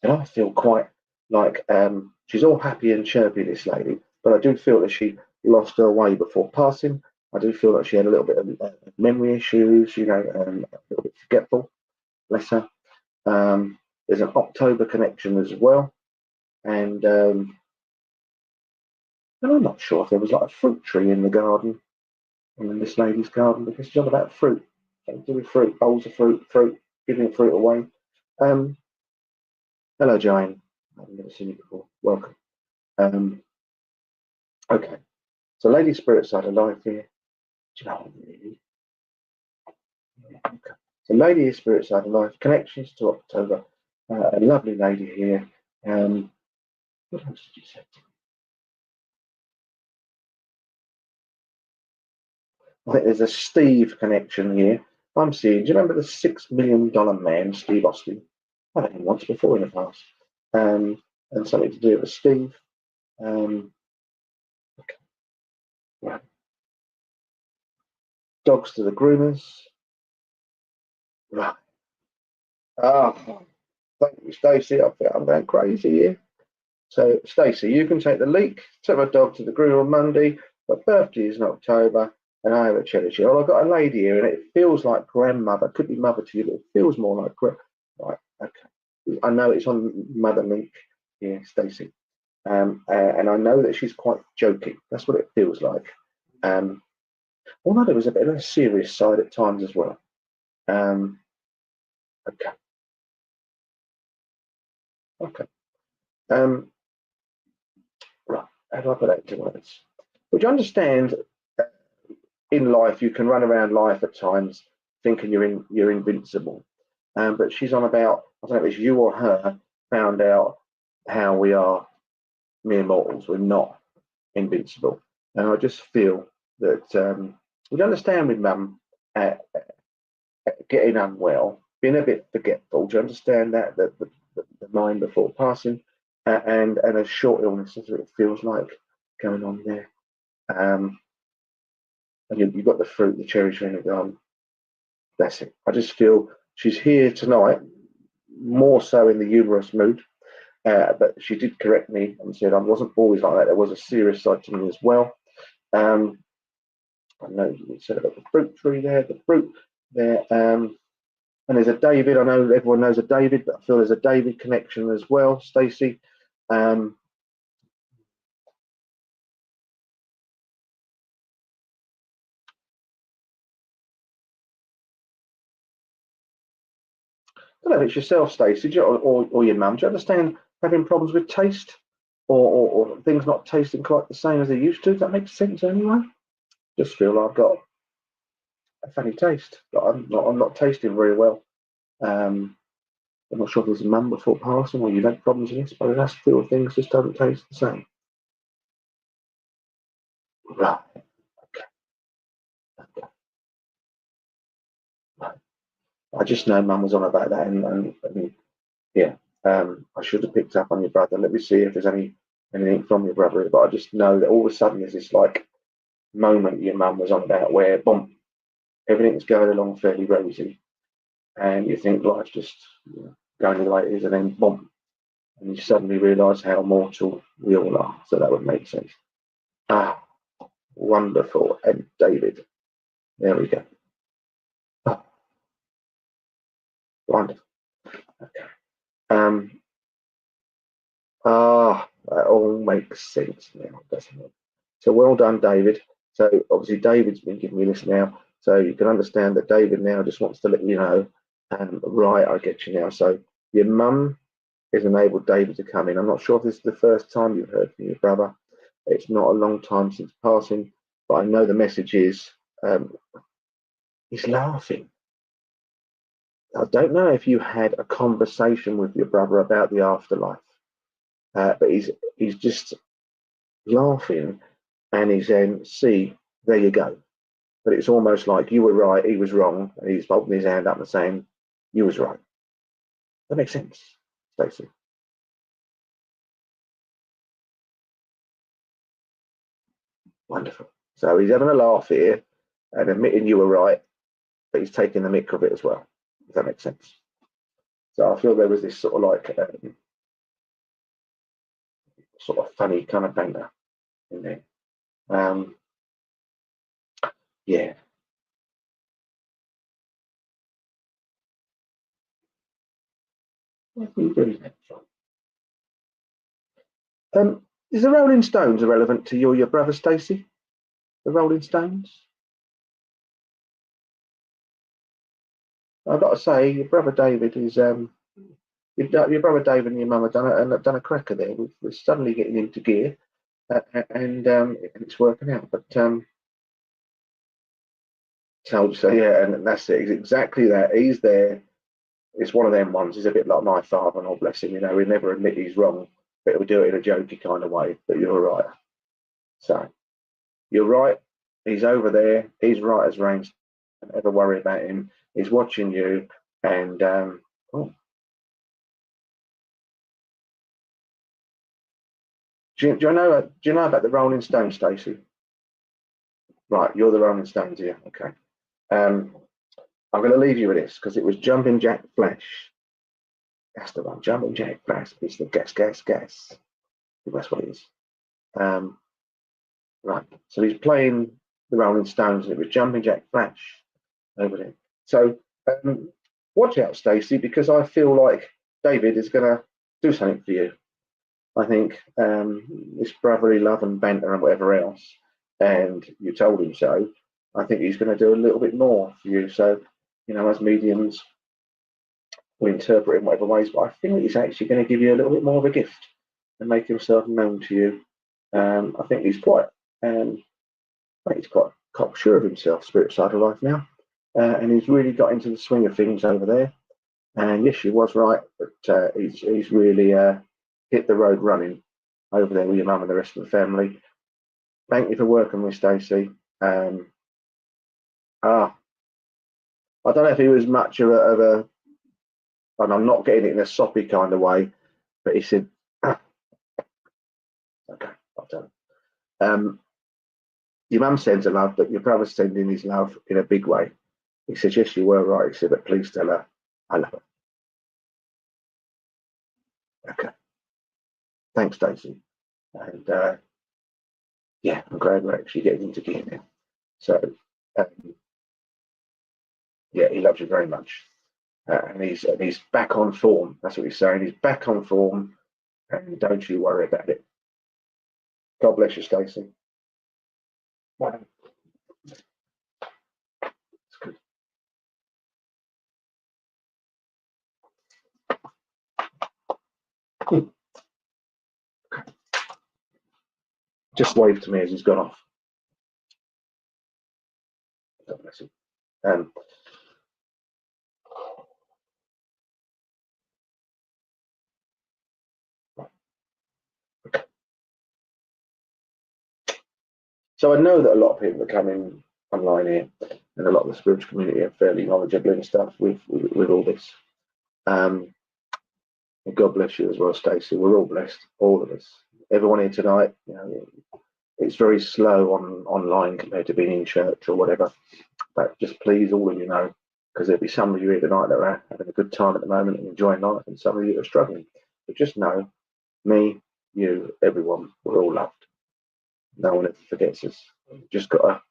Speaker 6: I feel quite like she's all happy and chirpy, this lady, but I do feel that she lost her way before passing. I do feel that she had a little bit of memory issues, you know, a little bit forgetful. Bless her. There's an October connection as well, and I'm not sure if there was like a fruit tree in the garden, in this lady's garden, because she's on about fruit. Doing fruit, bowls of fruit, giving fruit away. Hello, Jane. I've never seen you before. Welcome. Okay. So, Lady Spirit side of life here. Do you know really? Yeah, okay. So, Lady Spirit side of life, connections to October. A lovely lady here. What else did you say? I think there's a Steve connection here. I'm seeing. Do you remember the $6 million man, Steve Austin? I've had him once before in the past. And something to do with Steve. Okay. Right. Dogs to the groomers. Right. Oh, thank you, Stacey. I think I'm going crazy here. So, Stacey, you can take the leak. Took my dog to the groomer on Monday. My birthday is in October, and I have a cherry chill. I've got a lady here, and it feels like grandmother. Could be mother to you, but it feels more like right. Okay. I know it's on Mother Link here, Stacey, and I know that she's quite joking. That's what it feels like. Although there was a bit of a serious side at times as well. Okay. Okay. Right. How do I put that into words? Would you understand that in life you can run around life at times thinking you're invincible? But she's on about, I don't know if it's you or her, found out how we are mere mortals. We're not invincible. And I just feel that would you understand with Mum getting unwell, being a bit forgetful? Do you understand that the mind before passing, and a short illness, as it feels like going on there. And you've got the fruit, the cherry tree in the garden. That's it. I just feel she's here tonight, more so in the humorous mood. But she did correct me and said I wasn't always like that. There was a serious side to me as well. I know you said about the fruit tree there, the fruit there. And there's a David. I know everyone knows a David, but I feel there's a David connection as well, Stacey. I don't know if it's yourself, Stacey, or your mum. Do you understand having problems with taste, or things not tasting quite the same as they used to? Does that make sense anyway? Just feel I've got a funny taste. I'm not tasting very well. I'm not sure if it was mum before passing or you've had problems with this, but I just feel things just don't taste the same. Right. Okay. Right. I just know mum was on about that, and I mean, yeah. I should have picked up on your brother. Let me see if there's anything from your brother. But I just know that all of a sudden there's this like moment your mum was on about where boom, everything's going along fairly rosy, and you think life's just going the way it is, and then boom, and you suddenly realise how mortal we all are. So that would make sense. Ah, wonderful. And David, there we go. Oh, wonderful. Okay. That all makes sense now, doesn't it? So well done, David. So obviously David's been giving me this now, so you can understand that David now just wants to let you know. Right, I get you now. So your mum has enabled David to come in. I'm not sure if this is the first time you've heard from your brother. It's not a long time since passing, but I know the message is he's laughing. I don't know if you had a conversation with your brother about the afterlife, but he's just laughing, and he's saying, "See, there you go." But it's almost like you were right, he was wrong, and he's holding his hand up and saying, "You was right." That makes sense, Stacey. Wonderful. So he's having a laugh here and admitting you were right, but he's taking the mick of it as well. If that makes sense. So I feel there was this sort of like sort of funny kind of banter in there. Yeah. What are you doing that from? Is the Rolling Stones irrelevant to you or your brother, Stacey? The Rolling Stones? I've got to say, your brother David is your brother David and your mum have done a cracker there. We're suddenly getting into gear, and it's working out. But told you so, yeah, and that's it. He's exactly that. He's there. It's one of them ones. He's a bit like my father, and bless him. He'll never admit he's wrong, but he'll do it in a jokey kind of way. But you're right. So you're right. He's over there. He's right as rain. Don't ever worry about him. He's watching you, and oh. Do you know about the Rolling Stones, Stacey? Right, you're the Rolling Stones here. Okay. I'm going to leave you with this because it was Jumping Jack Flash. That's the one. Jumping Jack Flash. It's the guess. That's what it is. Right. So he's playing the Rolling Stones, and it was Jumping Jack Flash over there. So watch out, Stacey, because I feel like David is going to do something for you. I think this brotherly love and banter and whatever else, and you told him so. I think he's going to do a little bit more for you. So, as mediums, we interpret in whatever ways, but I think he's actually going to give you a little bit more of a gift and make himself known to you. I think he's quite cocksure of himself, spirit side of life now, and he's really got into the swing of things over there. And yes, you was right, but he's really hit the road running over there with your mum and the rest of the family. Thank you for working with Stacey. I don't know if he was much of a, and I'm not getting it in a soppy kind of way, but he said, okay, I've done. Your mum sends her love, but your brother's sending his love in a big way. He says, yes, you were right. He said, but please tell her I love her. Okay. Thanks, Stacey. And yeah, I'm glad we're actually getting into gear now. So yeah, he loves you very much. And he's back on form. That's what he's saying. He's back on form, and don't you worry about it. God bless you, Stacey. Wow. That's good. Just wave to me as he's gone off. God bless him. Okay. So I know that a lot of people are coming online here, and a lot of the spiritual community are fairly knowledgeable and stuff with all this. And God bless you as well, Stacey. We're all blessed, all of us. Everyone here tonight, you know, it's very slow online compared to being in church or whatever. But just please, all of you know, because there'll be some of you here tonight that are having a good time at the moment and enjoying life, and some of you that are struggling. But just know, me, you, everyone, we're all loved. No one ever forgets us. You've just got to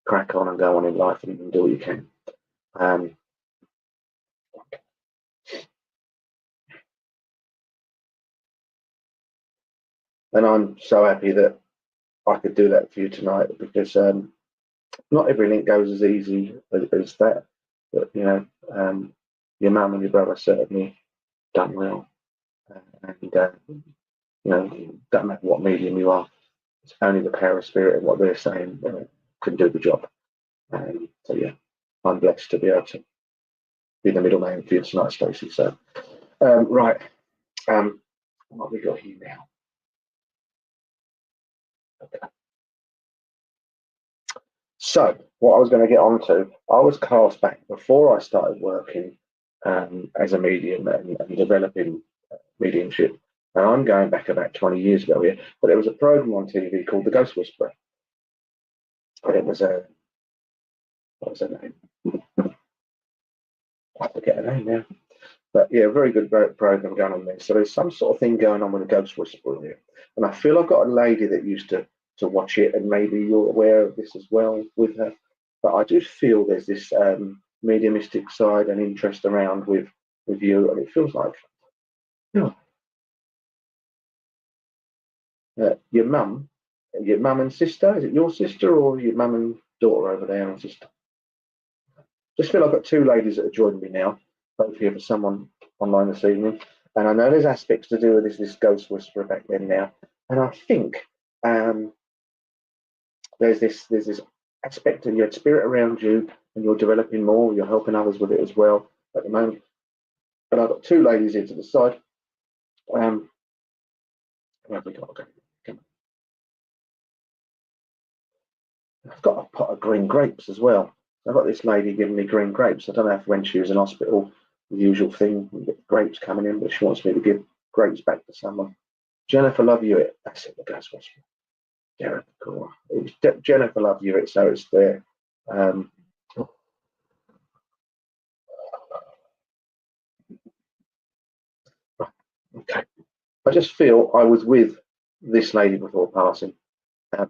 Speaker 6: crack on and go on in life and do what you can. And I'm so happy that I could do that for you tonight, because not every link goes as easy as that. But you know, your mum and your brother certainly done well, and you know, doesn't matter what medium you are. It's only the power of spirit and what they're saying can do the job. So yeah, I'm blessed to be able to be the middleman for you tonight, Stacey. So right, what have we got here now? Okay. So what I was going to get on to, I was cast back before I started working as a medium and developing mediumship. And I'm going back about 20 years ago here, but there was a program on TV called The Ghost Whisperer. And it was a, what was her name? I forget her name now. But yeah, a very good program going on there. So there's some sort of thing going on with The Ghost Whisperer here. And I feel I've got a lady that used to watch it, and maybe you're aware of this as well with her. But I do feel there's this mediumistic side and interest around with you, and it feels like, you know, your mum and sister. Is it your sister or your mum and daughter over there? And just feel I've got two ladies that are joining me now, both here for someone online this evening. And I know there's aspects to do with this ghost whisperer back then now. And I think there's this aspect of your spirit around you, and you're developing more, you're helping others with it as well at the moment. But I've got two ladies here to the side. Where have we got? Okay. Come on. I've got a pot of green grapes as well. I've got this lady giving me green grapes. I don't know if when she was in hospital, the usual thing, we get grapes coming in, but she wants me to give grapes back to someone. Jennifer Love Hewitt. That's it, the Ghost Whisperer. Jennifer, cool. It's Jennifer Love Hewitt, so it's there. Okay. I just feel I was with this lady before passing,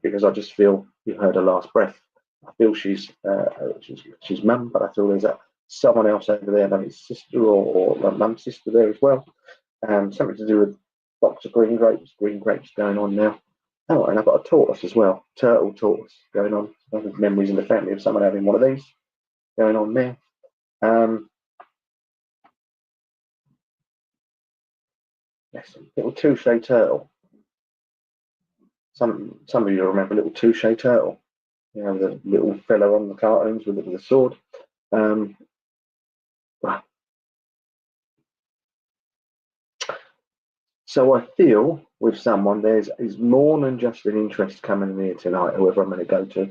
Speaker 6: because I just feel you heard her last breath. I feel she's mum, but I feel there's someone else over there, maybe sister or my mum's sister there as well. Something to do with box of green grapes going on now. Oh, and I've got a tortoise as well, turtle tortoise going on. I have memories in the family of someone having one of these going on there. Yes, little touche turtle. Some of you remember little touche turtle. You know, the little fellow on the cartoons with the sword. So I feel with someone there's more than just an interest coming in here tonight, whoever I'm going to go to.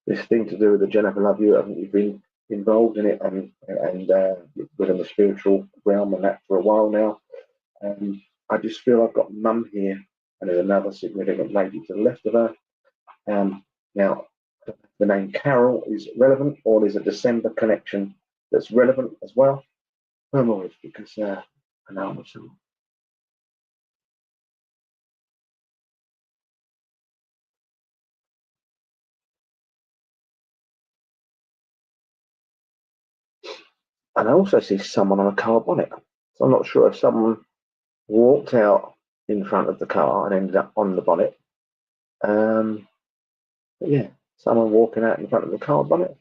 Speaker 6: This thing to do with the Jennifer Love You, I think you've been involved in it and within the spiritual realm and that for a while now. I just feel I've got mum here, and there's another significant lady to the left of her. Now, the name Carol is relevant, or there's a December connection that's relevant as well. Where am I with? Because I know I'm with someone. And I also see someone on a car bonnet. So I'm not sure if someone walked out in front of the car and ended up on the bonnet. But yeah, someone walking out in front of the car bonnet.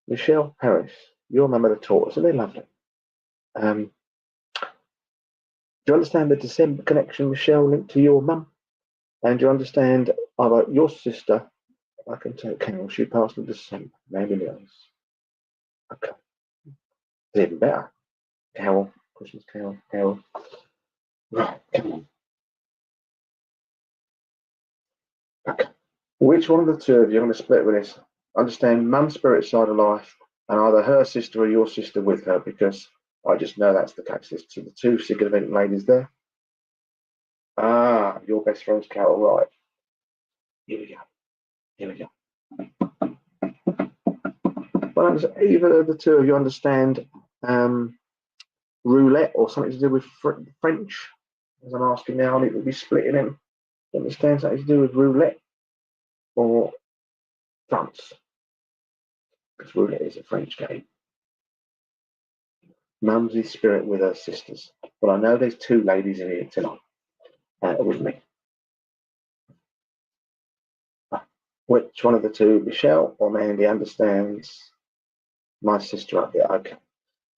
Speaker 6: Michelle Harris, your mum had taught us, and they're lovely. Do you understand the December connection, Michelle, linked to your mum? And do you understand about your sister? I can take Carol, she passed in December, maybe else. Okay, it's even better. Carol, Christmas Carol, Carol. Right, come on. Okay. Which one of the two of you, I'm going to split with this, understand mum's spirit side of life, and either her sister or your sister with her, because I just know that's the case. There's the two significant ladies there. Ah, your best friend's Carol, right. Here we go. Here we go. Well, does either of the two of you understand roulette or something to do with French? As I'm asking now, I need to be splitting them. Understand something to do with roulette or France? Because roulette is a French game. Mumsy's spirit with her sisters. Well, I know there's two ladies in here tonight with me. Which one of the two, Michelle or Mandy, understands my sister up here? Okay.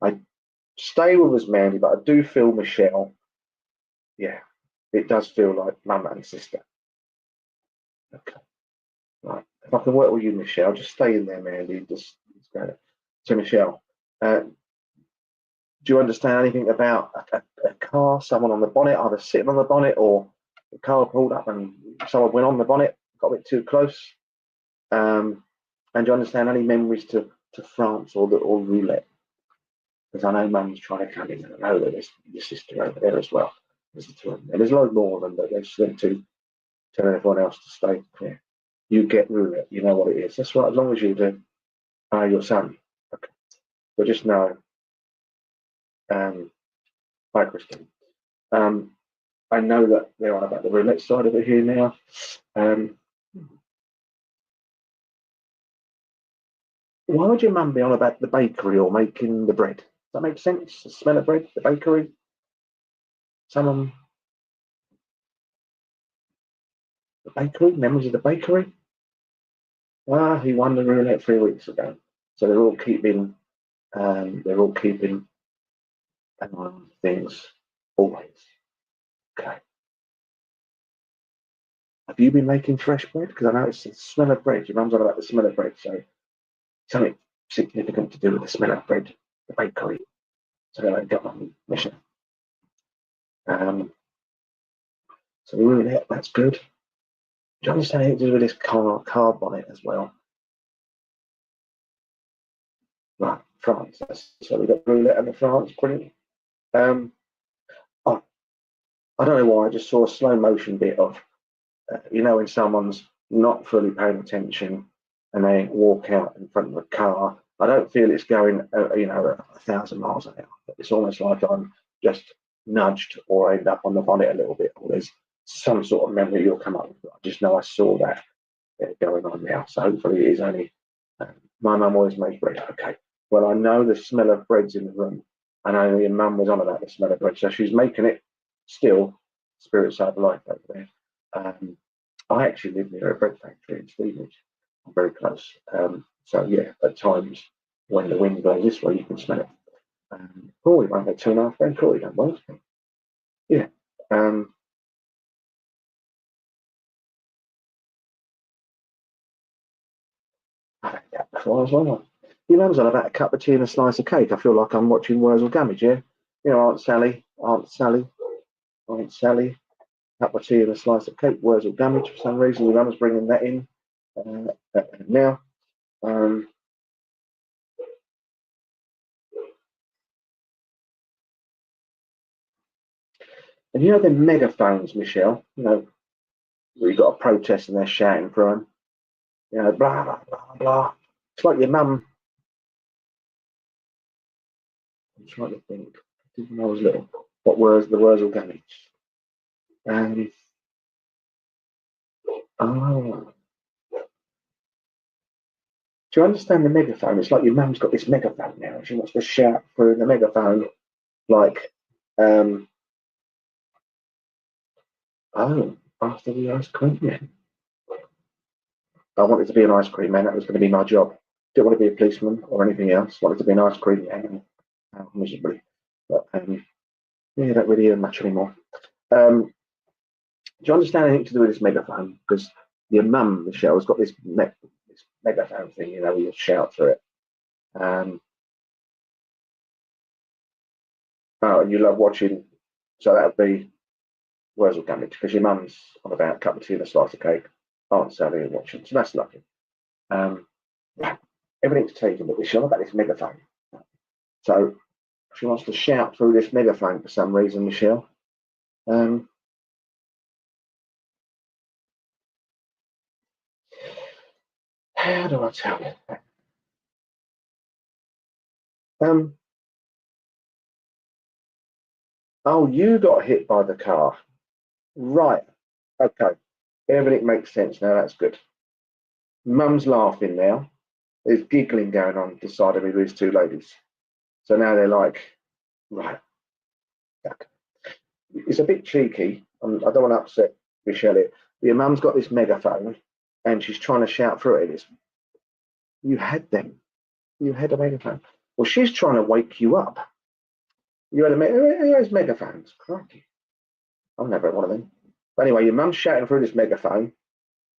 Speaker 6: I stay with us, Mandy, but I do feel Michelle. Yeah, it does feel like mum and sister. Okay. Right. If I can work with you, Michelle, just stay in there, Mandy. Just go to Michelle. Do you understand anything about a car, someone on the bonnet, either sitting on the bonnet or the car pulled up and someone went on the bonnet, got a bit too close? And do you understand any memories to France or roulette? Because I know Mum's trying to come in, and I know that there's your sister over there as well. There's the two of them. And there's a lot more of them, but they've sent to tell everyone else to stay clear. You get roulette, you know what it is. That's right, as long as you do. Your son. Okay. But just know. Hi, Christine. I know that they're on about the roulette side of it here now. Why would your mum be on about the bakery or making the bread? Does that make sense? The smell of bread, the bakery? Someone. The bakery? Memories of the bakery? Ah, he won the roulette 3 weeks ago. So they're all keeping things always. Okay. Have you been making fresh bread? Because I know it's the smell of bread. Your mum's on about the smell of bread, so something significant to do with the smell of bread, the bakery. So they got on mission. So roulette, that's good. Do you understand how to do with this car bonnet as well? Right, France. So we've got roulette and the France, brilliant. I don't know why, I just saw a slow motion bit of, when someone's not fully paying attention and they walk out in front of a car. I don't feel it's going, 1,000 miles an hour. It's almost like I'm just nudged or end up on the bonnet a little bit, or there's some sort of memory you'll come up with. I just know I saw that going on now. So hopefully it is only, my mum always makes bread. Okay. Well, I know the smell of bread's in the room. I know your mum was on about the smell of bread. So she's making it still, spirit side of life over there. I actually live near a bread factory in Stevenage. I'm very close. So yeah, at times when the wind blows this way, you can smell it. We won't get 2.5 grand. Cool, you don't want it. Yeah. I think that before as well. Your mum's on about a cup of tea and a slice of cake. I feel like I'm watching Wurzel Gummidge, yeah? Aunt Sally, cup of tea and a slice of cake, Wurzel Gummidge. For some reason, your mum's bringing that in now. And you know the megaphones, Michelle? Where you got a protest and they're shouting for them. Blah, blah, blah, blah. It's like your mum. I'm trying to think. When I was little, what were the Wurzel Gummidge? Oh. Do you understand the megaphone? It's like your mum's got this megaphone now, and she wants to shout through the megaphone, like, oh, after the ice cream man. I wanted to be an ice cream man. That was going to be my job. Didn't want to be a policeman or anything else. Wanted to be an ice cream man. Miserably. But yeah, don't really earn much anymore. Do you understand anything to do with this megaphone? Because your mum, Michelle, has got this megaphone thing, you know, where you shout through it. Oh, and you love watching. So that would be Wurzel Gummidge, because your mum's on about a cup of tea and a slice of cake. Aunt Sally and watching. So that's lovely. Everything's taken, but Michelle about this megaphone. So she wants to shout through this megaphone for some reason, Michelle. How do I tell you? Oh, you got hit by the car. Right. Okay. Everything makes sense now. That's good. Mum's laughing now. There's giggling going on the side of me with these two ladies. So now they're like, right. Okay. It's a bit cheeky. I don't want to upset Michelle. Your mum's got this megaphone and she's trying to shout through it. You had them. You had a megaphone. Well, she's trying to wake you up. You had who has megaphones? Crikey. I've never had one of them. But anyway, your mum's shouting through this megaphone.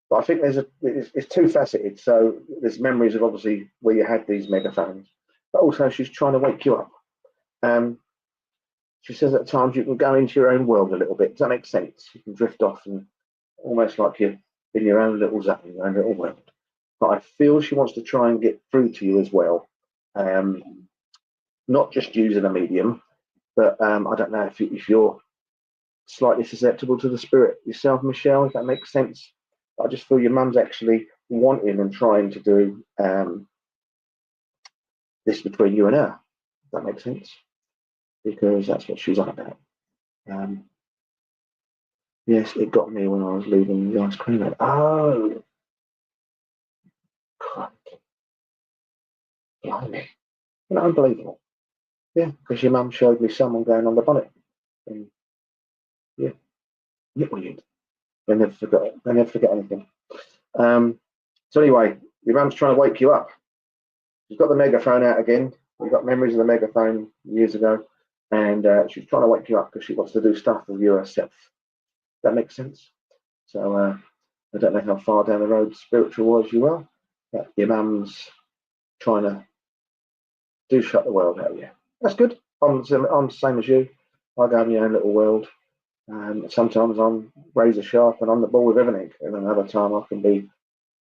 Speaker 6: But I think it's two faceted. So there's memories of obviously where you had these megaphones, but also she's trying to wake you up. She says at times you can go into your own world a little bit. Does that make sense? You can drift off and almost like you're in your own little zone, your own little world. But I feel she wants to try and get through to you as well. Not just using a medium, but I don't know if you're slightly susceptible to the spirit yourself, Michelle, if that makes sense. I just feel your mum's actually wanting and trying to do this between you and her. If that makes sense, because that's what she's on about. Yes, it got me when I was leaving the ice cream. Oh, crikey. Blimey. Unbelievable. Yeah, because your mum showed me someone going on the bonnet. And yeah, weird. They never forget anything. So anyway, your mum's trying to wake you up. She's got the megaphone out again. We've got memories of the megaphone years ago. And she's trying to wake you up because she wants to do stuff with you herself. That makes sense. So I don't know how far down the road spiritual was you are, but your mum's trying to shut the world out of you. That's good. I'm the same as you. I go in my own little world. Sometimes I'm razor sharp and on the ball with everything, and another time I can be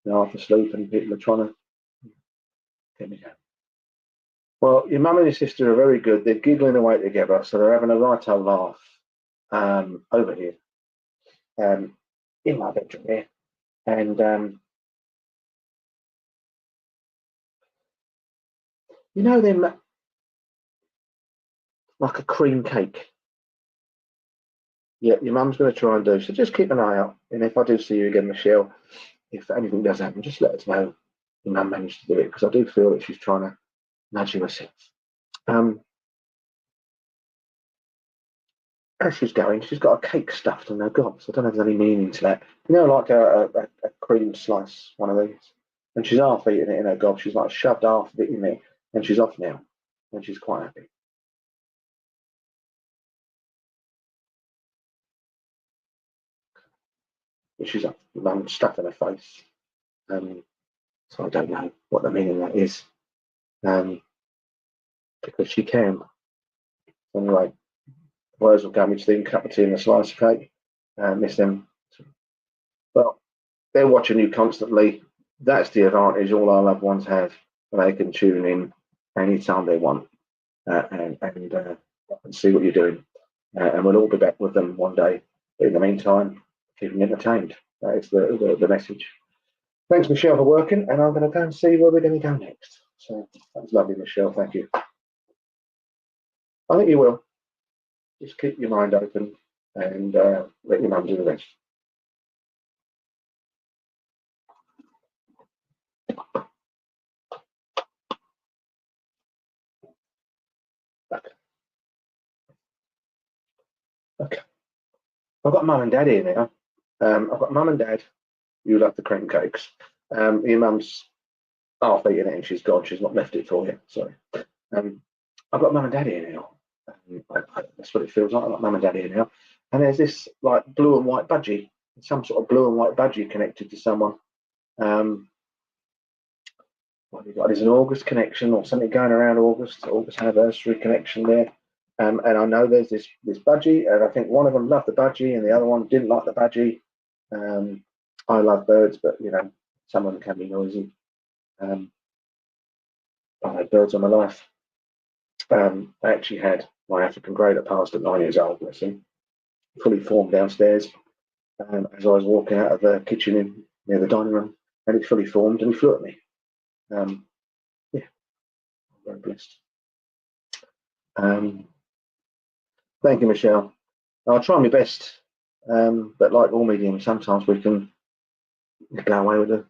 Speaker 6: half asleep and people are trying to get me down. Well, your mum and your sister are very good. They're giggling away together, so they're having a right old laugh over here in my bedroom here. And you know them like a cream cake. Yeah, your mum's going to try and do. So just keep an eye out. And if I do see you again, Michelle, if anything does happen, just let us know your mum managed to do it, because I do feel that she's trying to nudge you herself. As she's going, she's got a cake stuffed in her gob. So I don't know if there's any meaning to that. You know, like a cream slice, one of these. And she's half eating it in her gob. She's like shoved half of it in there, and she's off now. And she's quite happy. But she's off. Mum stuffed in her face. So I don't know what the meaning of that is. Because she can. Anyway, Wurzel Gummidge thing, cup of tea and a slice of cake. Miss them. Well, they're watching you constantly. That's the advantage all our loved ones have. They can tune in anytime they want and see what you're doing. And we'll all be back with them one day. But in the meantime, keep them entertained. That is the message. Thanks, Michelle, for working, and I'm going to go and see where we're going to go next. So that was lovely, Michelle. Thank you. I think you will. Just keep your mind open and let your mum do the rest. Okay. I've got mum and dad here now. I've got mum and dad. You love the cream cakes. Your mum's half eaten it and she's gone. She's not left it for you. Sorry. I've got mum and dad here now. That's what it feels like. I've got mum and dad here now. And there's this like blue and white budgie, some sort of blue and white budgie connected to someone. What have you got? There's an August connection or something going around August anniversary connection there. And I know there's this budgie, and I think one of them loved the budgie and the other one didn't like the budgie. I love birds, but you know, some of them can be noisy. I've had birds on my life. I actually had my African grey that passed at 9 years old, bless him, fully formed downstairs. As I was walking out of the kitchen near the dining room, and he fully formed and he flew at me. Yeah, I'm very blessed. Thank you, Michelle. I'll try my best, but like all mediums, sometimes we can go away with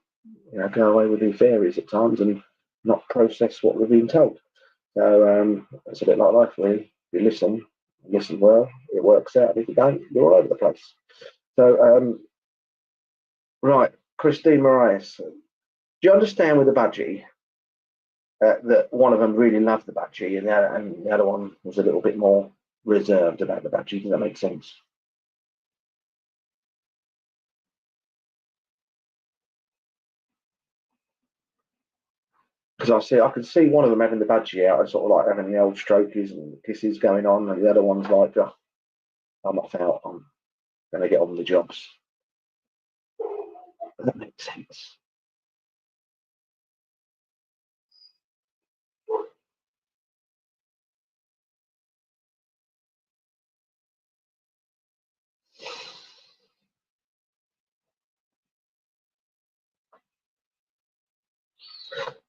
Speaker 6: the fairies at times and not process what we're being told. So it's a bit like life, really. If you listen well, it works out. If you don't, you're all over the place. So, right, Christine Moraes, do you understand with the budgie that one of them really loved the budgie and the other one was a little bit more reserved about the budgie? Does that make sense? Because I can see one of them having the budgie out and sort of like having the old strokies and kisses going on, and the other one's like, oh, I'm off out, I'm going to get on with the jobs. Does that make sense?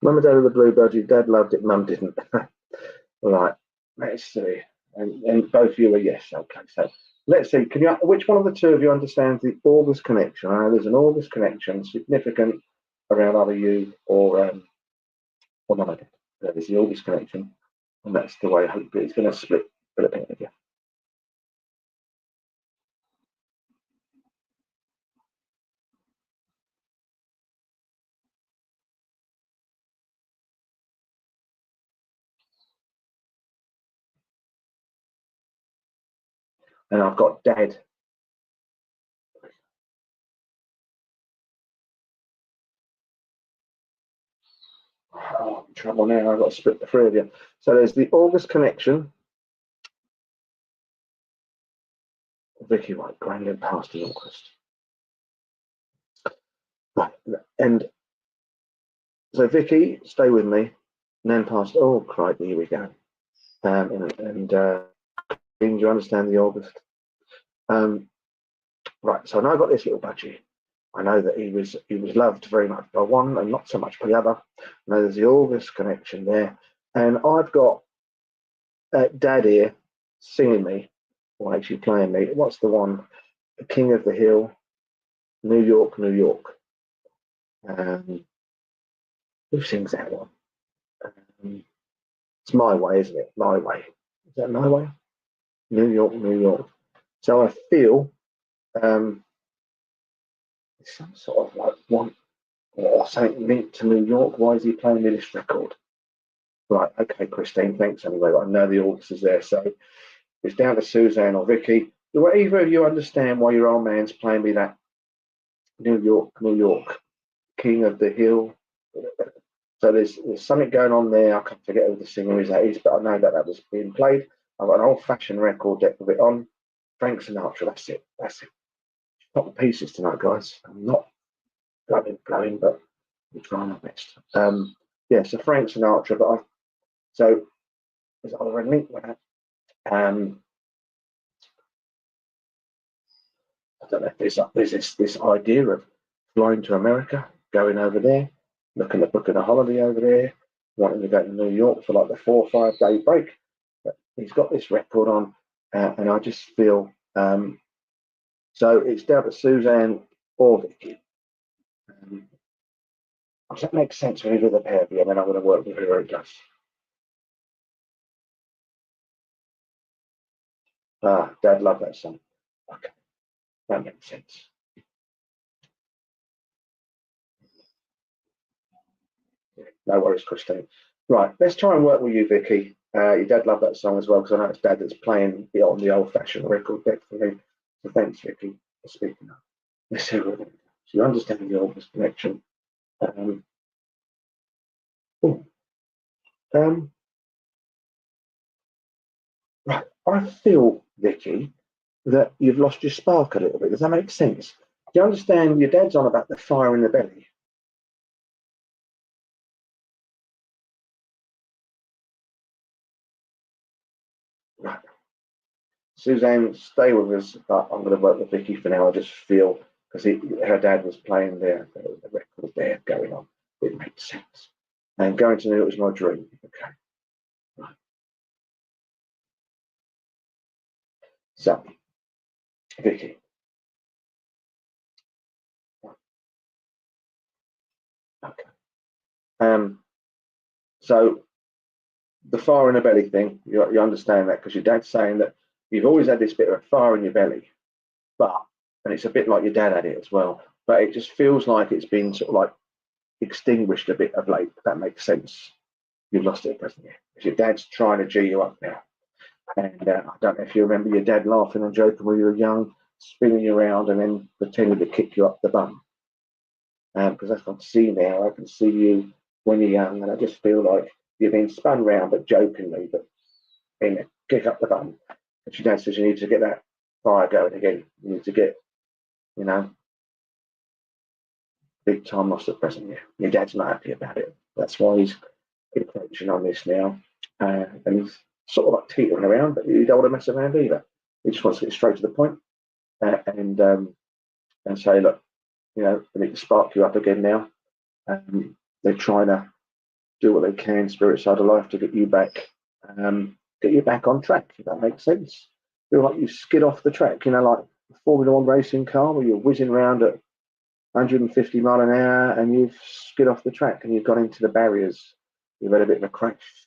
Speaker 6: Mum and Dad had the blue budgie. Dad loved it. Mum didn't. Right. Let's see. And both of you are yes. Okay. So let's see. Which one of the two of you understands the August connection? There's an August connection, significant around either you or Mum and Dad. There's the August connection, and that's the way hopefully it's going to split Philippine again. And I've got Dad. Oh, I'm in trouble now. I've got to split the three of you. So there's the August connection. Vicky White, Grandin passed in August. Right. And so Vicky, stay with me. Nan passed. Oh, crikey, here we go. Do you understand the August? Right. So now I've got this little budgie. I know that he was loved very much by one and not so much by the other. I know there's the August connection there, and I've got Dad here singing me, or actually playing me. What's the one? The King of the Hill, New York, New York. Who sings that one? It's My Way, isn't it? My Way. Is that My Way? New York, New York. So I feel some sort of like one or something linked to New York. Why is he playing me this record? Right, okay, Christine, thanks anyway. I know the August is there, so it's down to Suzanne or Vicky. Do either of you understand why your old man's playing me that New York, New York, King of the Hill? So there's something going on there. I can't forget who the singer is, but I know that was being played. I've got an old-fashioned record deck with it on. Frank Sinatra, that's it. Not the pieces tonight, guys. I'm not blowing, but I'm trying my best. Yeah, so Frank Sinatra, so there's other link with that. I don't know if there's this idea of flying to America, going over there, looking at booking a holiday over there, wanting to go to New York for like the 4 or 5 day break. But he's got this record on, and I just feel so it's down to Suzanne or Vicky. Does that make sense for either of the pair of you? And then I'm going to work with whoever it does. Ah, Dad loved that song. Okay, that makes sense. No worries, Christine. Right, let's try and work with you, Vicky. Your dad loved that song as well, because I know it's Dad that's playing it on the old-fashioned record deck for me. So thanks, Vicky, for speaking up. Let's see what we do. So you understand the obvious connection. Right, I feel, Vicky, that you've lost your spark a little bit. Does that make sense? Do you understand your dad's on about the fire in the belly? Right. Suzanne, stay with us. I'm going to work with Vicky for now. I just feel, because her dad was playing the record there going on. It makes sense. And going to New York was my dream. Okay. Right. So, Vicky. Okay. So the fire in the belly thing, you understand that, because your dad's saying that you've always had this bit of a fire in your belly, and it's a bit like your dad had it as well, but it just feels like it's been sort of like extinguished a bit of late. If that makes sense. You've lost it at present, yeah. Because your dad's trying to G you up now. And I don't know if you remember your dad laughing and joking when you were young, spinning you around and then pretending to kick you up the bum. Because I can see now, I can see you when you're young, and I just feel like you're being spun round, but jokingly, but in a kick up the bum. And your dad says you need to get that fire going again. You need to get, big time loss at present. Yeah. Your dad's not happy about it. That's why he's approaching on this now. And he's sort of like teetering around, but he don't want to mess around either. He just wants to get straight to the point, and say, look, we need to spark you up again now. They're trying to do what they can, spirit side of life, to get you back on track, if that makes sense. Feel like you skid off the track, like a Formula One racing car where you're whizzing around at 150 mile an hour and you've skid off the track and you've gone into the barriers. You've had a bit of a crash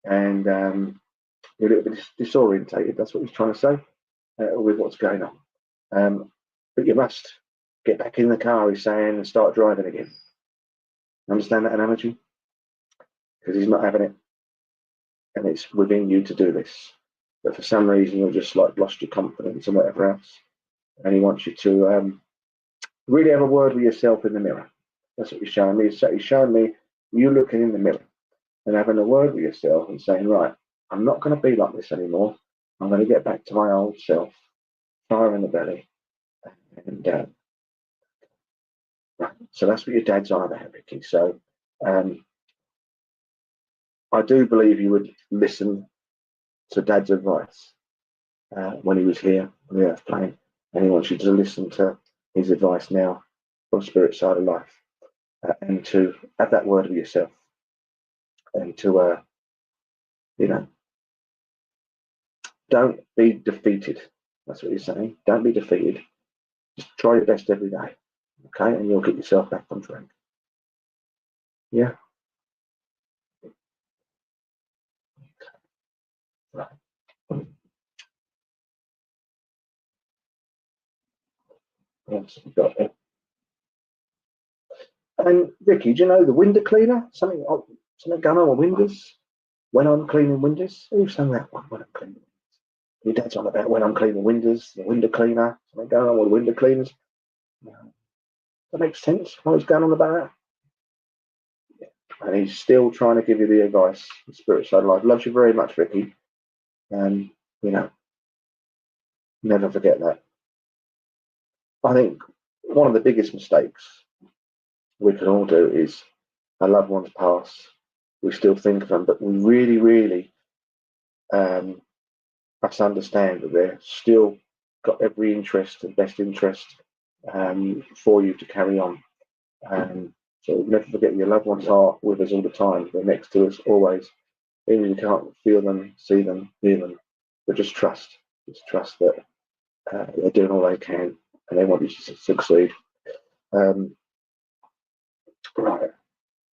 Speaker 6: and you're a little bit disorientated. That's what he's trying to say with what's going on. But you must get back in the car, he's saying, and start driving again. Understand that analogy? Because he's not having it, and it's within you to do this. But for some reason, you've just like lost your confidence and whatever else, and he wants you to really have a word with yourself in the mirror. That's what he's showing me. He's showing me you looking in the mirror and having a word with yourself and saying, right, I'm not going to be like this anymore. I'm going to get back to my old self, fire in the belly, and right. So that's what your dad's on about, Vicky. So I do believe you would listen to Dad's advice when he was here on the earth plane, and he wants you to listen to his advice now from spirit side of life, and to have that word with yourself, and to don't be defeated. That's what he's saying. Don't be defeated. Just try your best every day, okay, and you'll get yourself back on track. Yeah. Right. Yes, you got it. And Vicky, do you know the window cleaner? Something going on with windows? When I'm cleaning windows? Who sang that one? When I'm cleaning windows? Your dad's on about when I'm cleaning windows, the window cleaner. Something going on with window cleaners? That makes sense. What's going on about that? Yeah. And he's still trying to give you the advice. The spirit side of life loves you very much, Vicky. And never forget that. I think one of the biggest mistakes we can all do is our loved ones pass. We still think of them, but we really, really must understand that they're still got every interest and best interest for you to carry on. So never forget your loved ones are with us all the time. They're next to us always. Even if you can't feel them, see them, hear them, but just trust. Just trust that they're doing all they can and they want you to succeed. Right,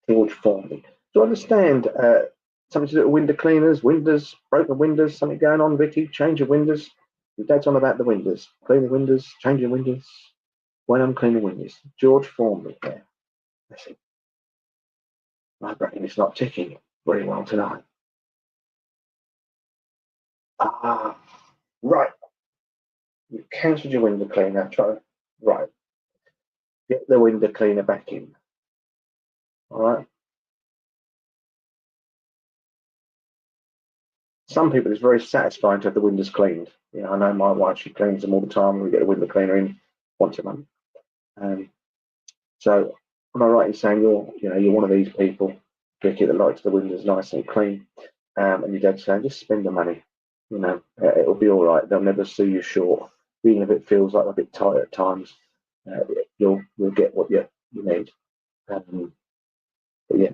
Speaker 6: George Farley. Do you understand something to do with window cleaners, windows, broken windows, something going on, Vicky? Change of windows? Your dad's on about the windows. Clean the windows, changing windows. When I'm cleaning windows. George Formby there. Listen, my brain is not ticking very well tonight. Ah, right. You've cancelled your window cleaner. Right. Get the window cleaner back in. All right. Some people, it's very satisfying to have the windows cleaned. You know, I know my wife, she cleans them all the time, and we get a window cleaner in once a month. So am I right in saying you're one of these people, Vicky, that likes the windows nice and clean, and your dad's saying, just spend the money. You know, it'll be all right. They'll never sue you short, even if it feels like a bit tight at times. You'll get what you need. But yeah,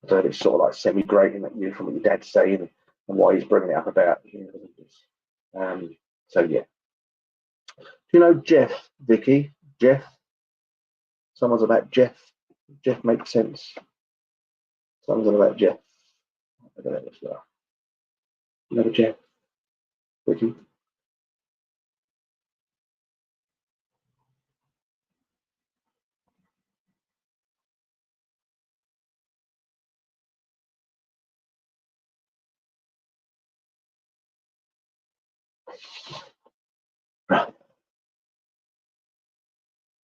Speaker 6: so it's sort of like semi-grating at you from what your dad's saying and why he's bringing it up about. So yeah. Do you know Jeff, Vicky? Jeff? Someone's about Jeff. Jeff makes sense. Someone's on about Jeff. I don't know as well. You know Jeff? Vicky?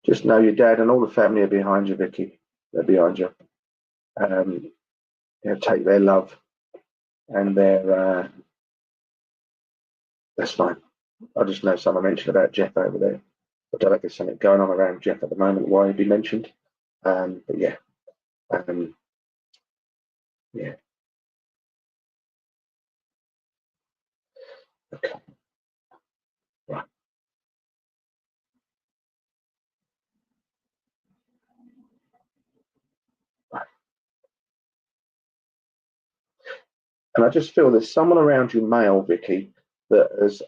Speaker 6: Just know your dad and all the family are behind you, Vicky. They're behind you. Take their love and their. That's fine. I just know someone mentioned about Jeff over there. I don't know if there's something going on around Jeff at the moment, why he'd be mentioned. But yeah. Yeah. Okay. Right. Right. And I just feel there's someone around you, male, Vicky, that has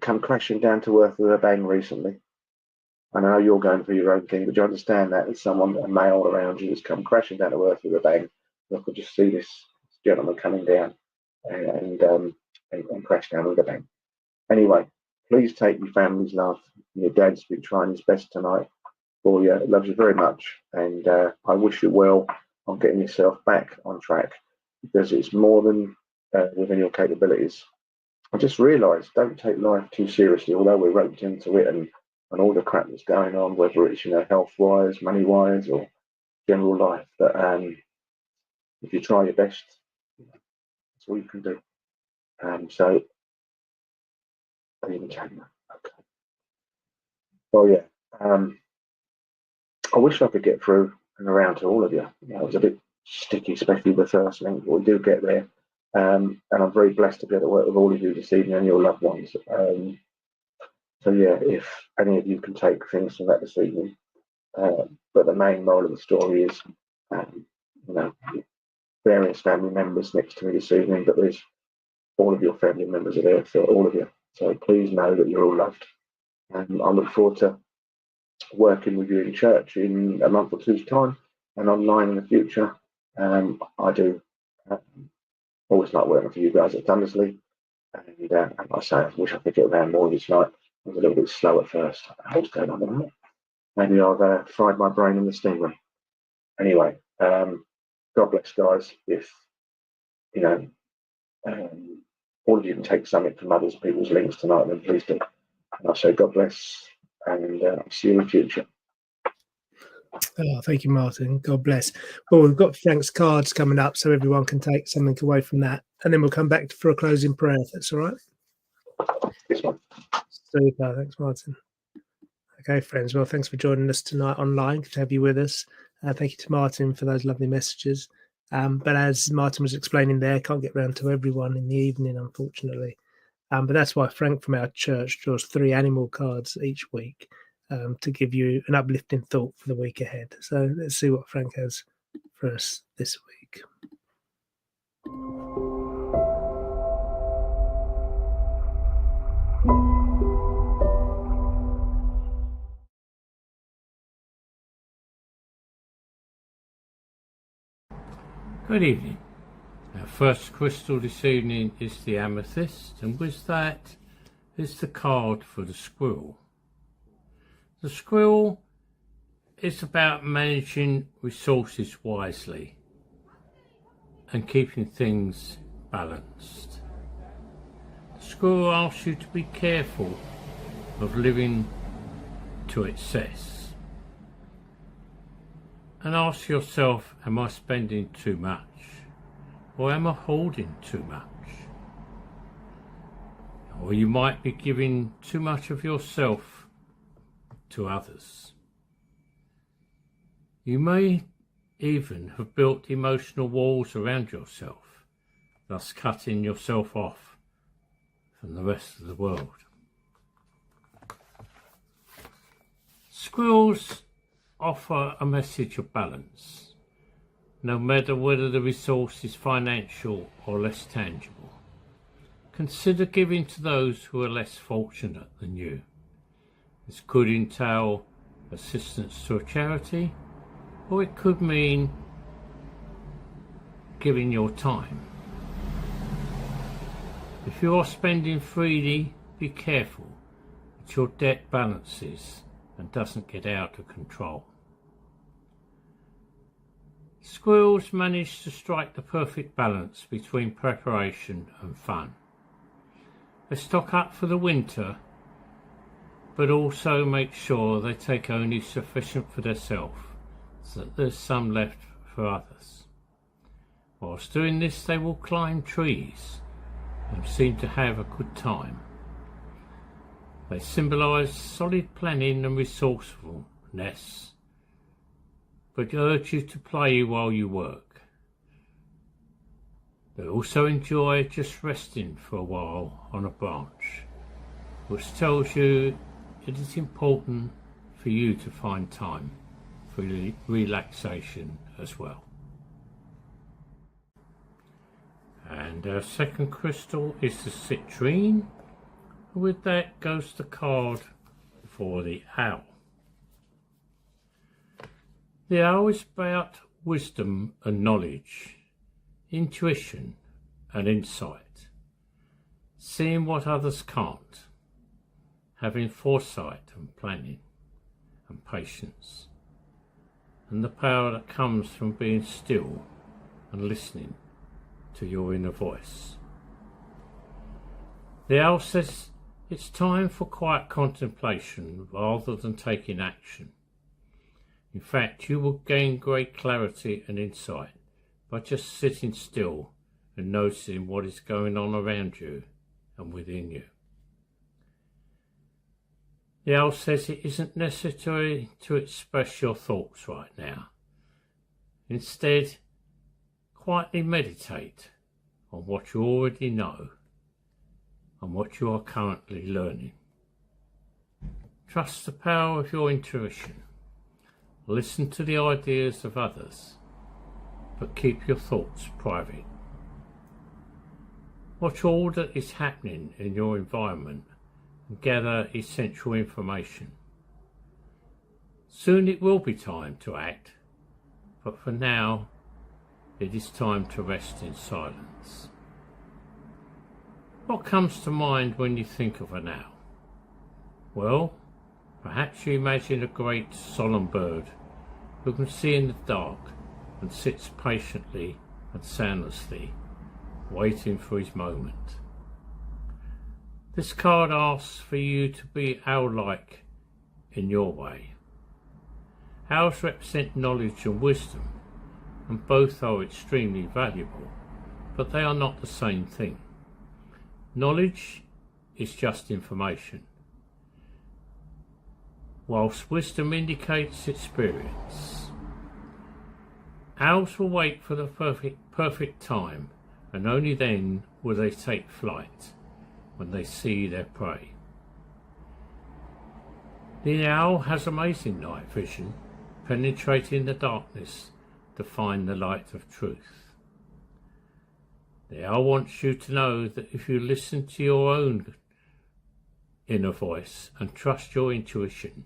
Speaker 6: come crashing down to earth with a bang recently. I know you're going for your own thing, but you understand that there's someone, a male around you, that's come crashing down to earth with a bang. I could just see this gentleman coming down and crash down with a bang. Anyway, please take your family's love. Your dad's been trying his best tonight for you. Loves you very much, and I wish you well on getting yourself back on track, because it's more than within your capabilities. I just realised, don't take life too seriously, although we're roped into it and all the crap that's going on, whether it's health-wise, money-wise, or general life. But if you try your best, that's all you can do. So I even change that. Okay. Oh yeah. I wish I could get through and around to all of you. It was a bit sticky, especially the first link, but we do get there. And I'm very blessed to be able to work with all of you this evening and your loved ones. So yeah, if any of you can take things from that this evening, but the main moral of the story is, various family members next to me this evening, but there's all of your family members are there, so all of you. So please know that you're all loved. And I look forward to working with you in church in a month or two's time and online in the future. I do always like working for you guys at Thundersley. And like I say, I wish I could get around more this night. I was a little bit slow at first. What's going on tonight? Maybe I've fried my brain in the steam room. Anyway, God bless, guys. If all of you can take something from other people's links tonight, then please do. And I say God bless, and I'll see you in the future.
Speaker 5: Oh, thank you, Martin. God bless. Well, we've got Frank's cards coming up, so everyone can take something away from that, and then we'll come back for a closing prayer, if that's all right.
Speaker 6: This one.
Speaker 5: Super. Thanks, Martin. Okay, friends. Well, thanks for joining us tonight online. Good to have you with us. Thank you to Martin for those lovely messages. But as Martin was explaining there, can't get round to everyone in the evening, unfortunately. But that's why Frank from our church draws 3 animal cards each week to give you an uplifting thought for the week ahead. So let's see what Frank has for us this week.
Speaker 7: Good evening. Our first crystal this evening is the amethyst, and with that is the card for the squirrel. The squirrel is about managing resources wisely and keeping things balanced. The squirrel asks you to be careful of living to excess, and ask yourself, am I spending too much, or am I holding too much? Or you might be giving too much of yourself to others. You may even have built emotional walls around yourself, thus cutting yourself off from the rest of the world. Squirrels offer a message of balance, no matter whether the resource is financial or less tangible. Consider giving to those who are less fortunate than you. This could entail assistance to a charity, or it could mean giving your time. If you are spending freely, be careful that your debt balances and doesn't get out of control. Squirrels manage to strike the perfect balance between preparation and fun. They stock up for the winter, but also make sure they take only sufficient for themselves, so that there's some left for others. Whilst doing this, they will climb trees and seem to have a good time. They symbolise solid planning and resourcefulness, but urge you to play while you work. They also enjoy just resting for a while on a branch, which tells you it is important for you to find time for relaxation as well. And our second crystal is the citrine. With that goes the card for the owl. The owl is about wisdom and knowledge, intuition and insight, seeing what others can't, having foresight and planning and patience, and the power that comes from being still and listening to your inner voice. The owl says it's time for quiet contemplation rather than taking action. In fact, you will gain great clarity and insight by just sitting still and noticing what is going on around you and within you. The owl says it isn't necessary to express your thoughts right now. Instead, quietly meditate on what you already know and what you are currently learning. Trust the power of your intuition. Listen to the ideas of others, but keep your thoughts private. Watch all that is happening in your environment and gather essential information. Soon it will be time to act, but for now, it is time to rest in silence. What comes to mind when you think of an owl? Well, perhaps you imagine a great solemn bird who can see in the dark and sits patiently and soundlessly, waiting for his moment. This card asks for you to be owl-like in your way. Owls represent knowledge and wisdom, and both are extremely valuable, but they are not the same thing. Knowledge is just information, whilst wisdom indicates experience. Owls will wait for the perfect time, and only then will they take flight, when they see their prey. The owl has amazing night vision, penetrating the darkness to find the light of truth. The owl wants you to know that if you listen to your own inner voice and trust your intuition,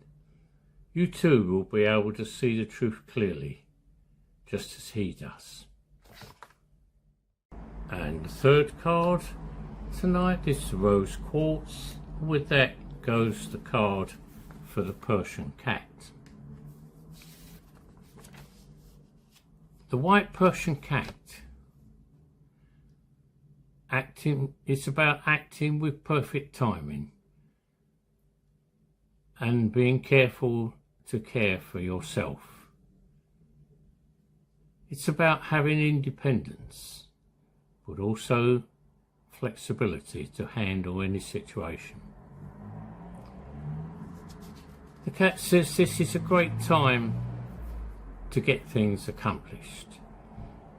Speaker 7: you too will be able to see the truth clearly, just as he does. And the third card tonight is the rose quartz. With that goes the card for the Persian cat. The white Persian cat it's about acting with perfect timing and being careful to care for yourself. It's about having independence, but also flexibility to handle any situation. The cat says this is a great time to get things accomplished.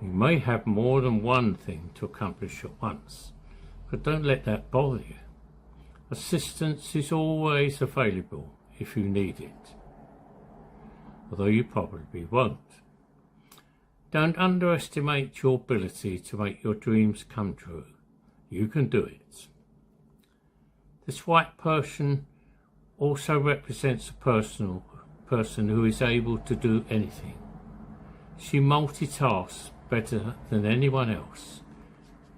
Speaker 7: You may have more than one thing to accomplish at once, but don't let that bother you. Assistance is always available if you need it, although you probably won't. Don't underestimate your ability to make your dreams come true. You can do it. This white Persian also represents a person who is able to do anything. She multitasks better than anyone else.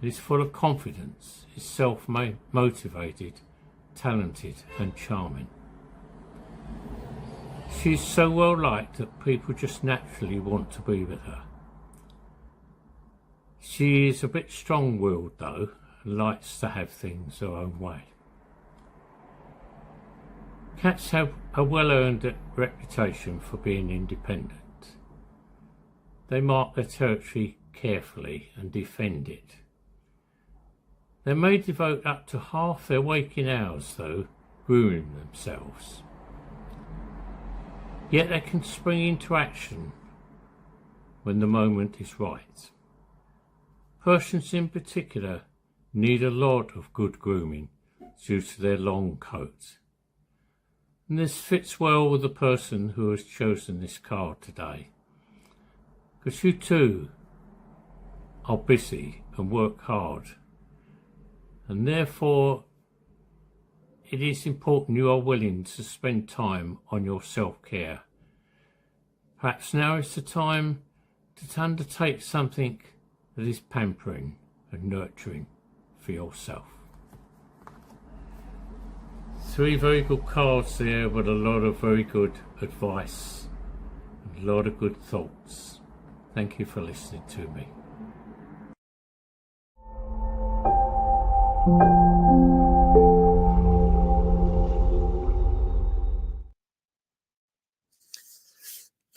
Speaker 7: Is full of confidence, is self-motivated, talented and charming. She is so well liked that people just naturally want to be with her. She is a bit strong-willed though, and likes to have things her own way. Cats have a well-earned reputation for being independent. They mark their territory carefully and defend it. They may devote up to half their waking hours, though, grooming themselves. Yet they can spring into action when the moment is right. Persians in particular need a lot of good grooming due to their long coat. And this fits well with the person who has chosen this card today. Because you too are busy and work hard, and therefore it is important you are willing to spend time on your self-care. Perhaps now is the time to undertake something that is pampering and nurturing for yourself. 3 very good cards there with a lot of very good advice and a lot of good thoughts. Thank you for listening to me.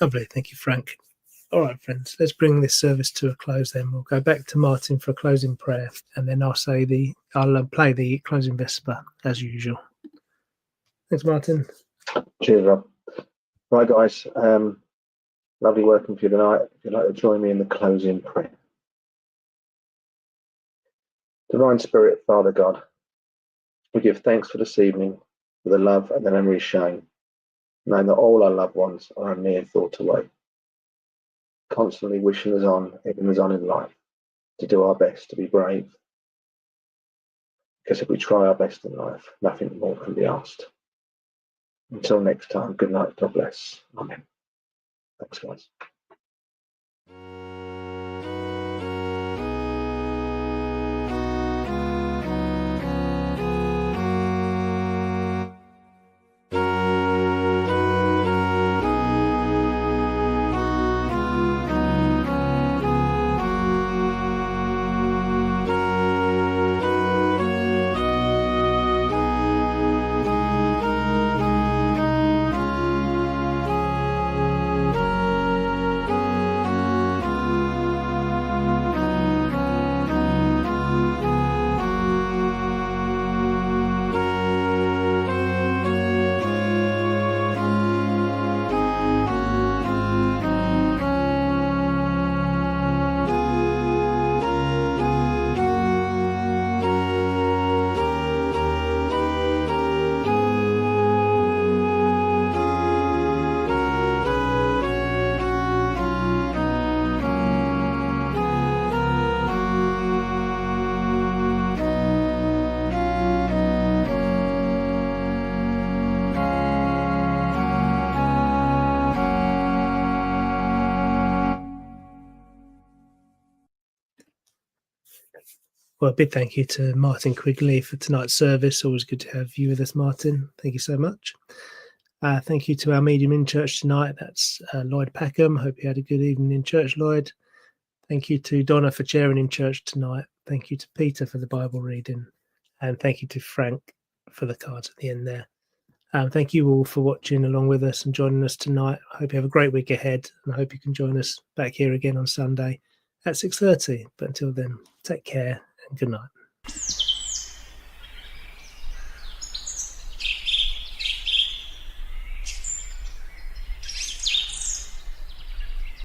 Speaker 5: Lovely, thank you, Frank. All right, friends, let's bring this service to a close then. We'll go back to Martin for a closing prayer, and then I'll play the closing Vesper as usual. Thanks, Martin.
Speaker 6: Cheers, Rob. Right, guys. Lovely working for you tonight. If you'd like to join me in the closing prayer. Divine Spirit, Father God, we give thanks for this evening, for the love and the memories shown, knowing that all our loved ones are a mere thought away, constantly wishing us on in life, to do our best, to be brave. Because if we try our best in life, nothing more can be asked. Until next time, good night, God bless. Amen. Thanks, guys.
Speaker 5: Well, a big thank you to Martin Quigley for tonight's service. Always good to have you with us, Martin. Thank you so much. Thank you to our medium in church tonight. That's Lloyd Packham. Hope you had a good evening in church, Lloyd. Thank you to Donna for chairing in church tonight. Thank you to Peter for the Bible reading. And thank you to Frank for the cards at the end there. Thank you all for watching along with us and joining us tonight. I hope you have a great week ahead, and I hope you can join us back here again on Sunday at 6:30. But until then, take care and good night.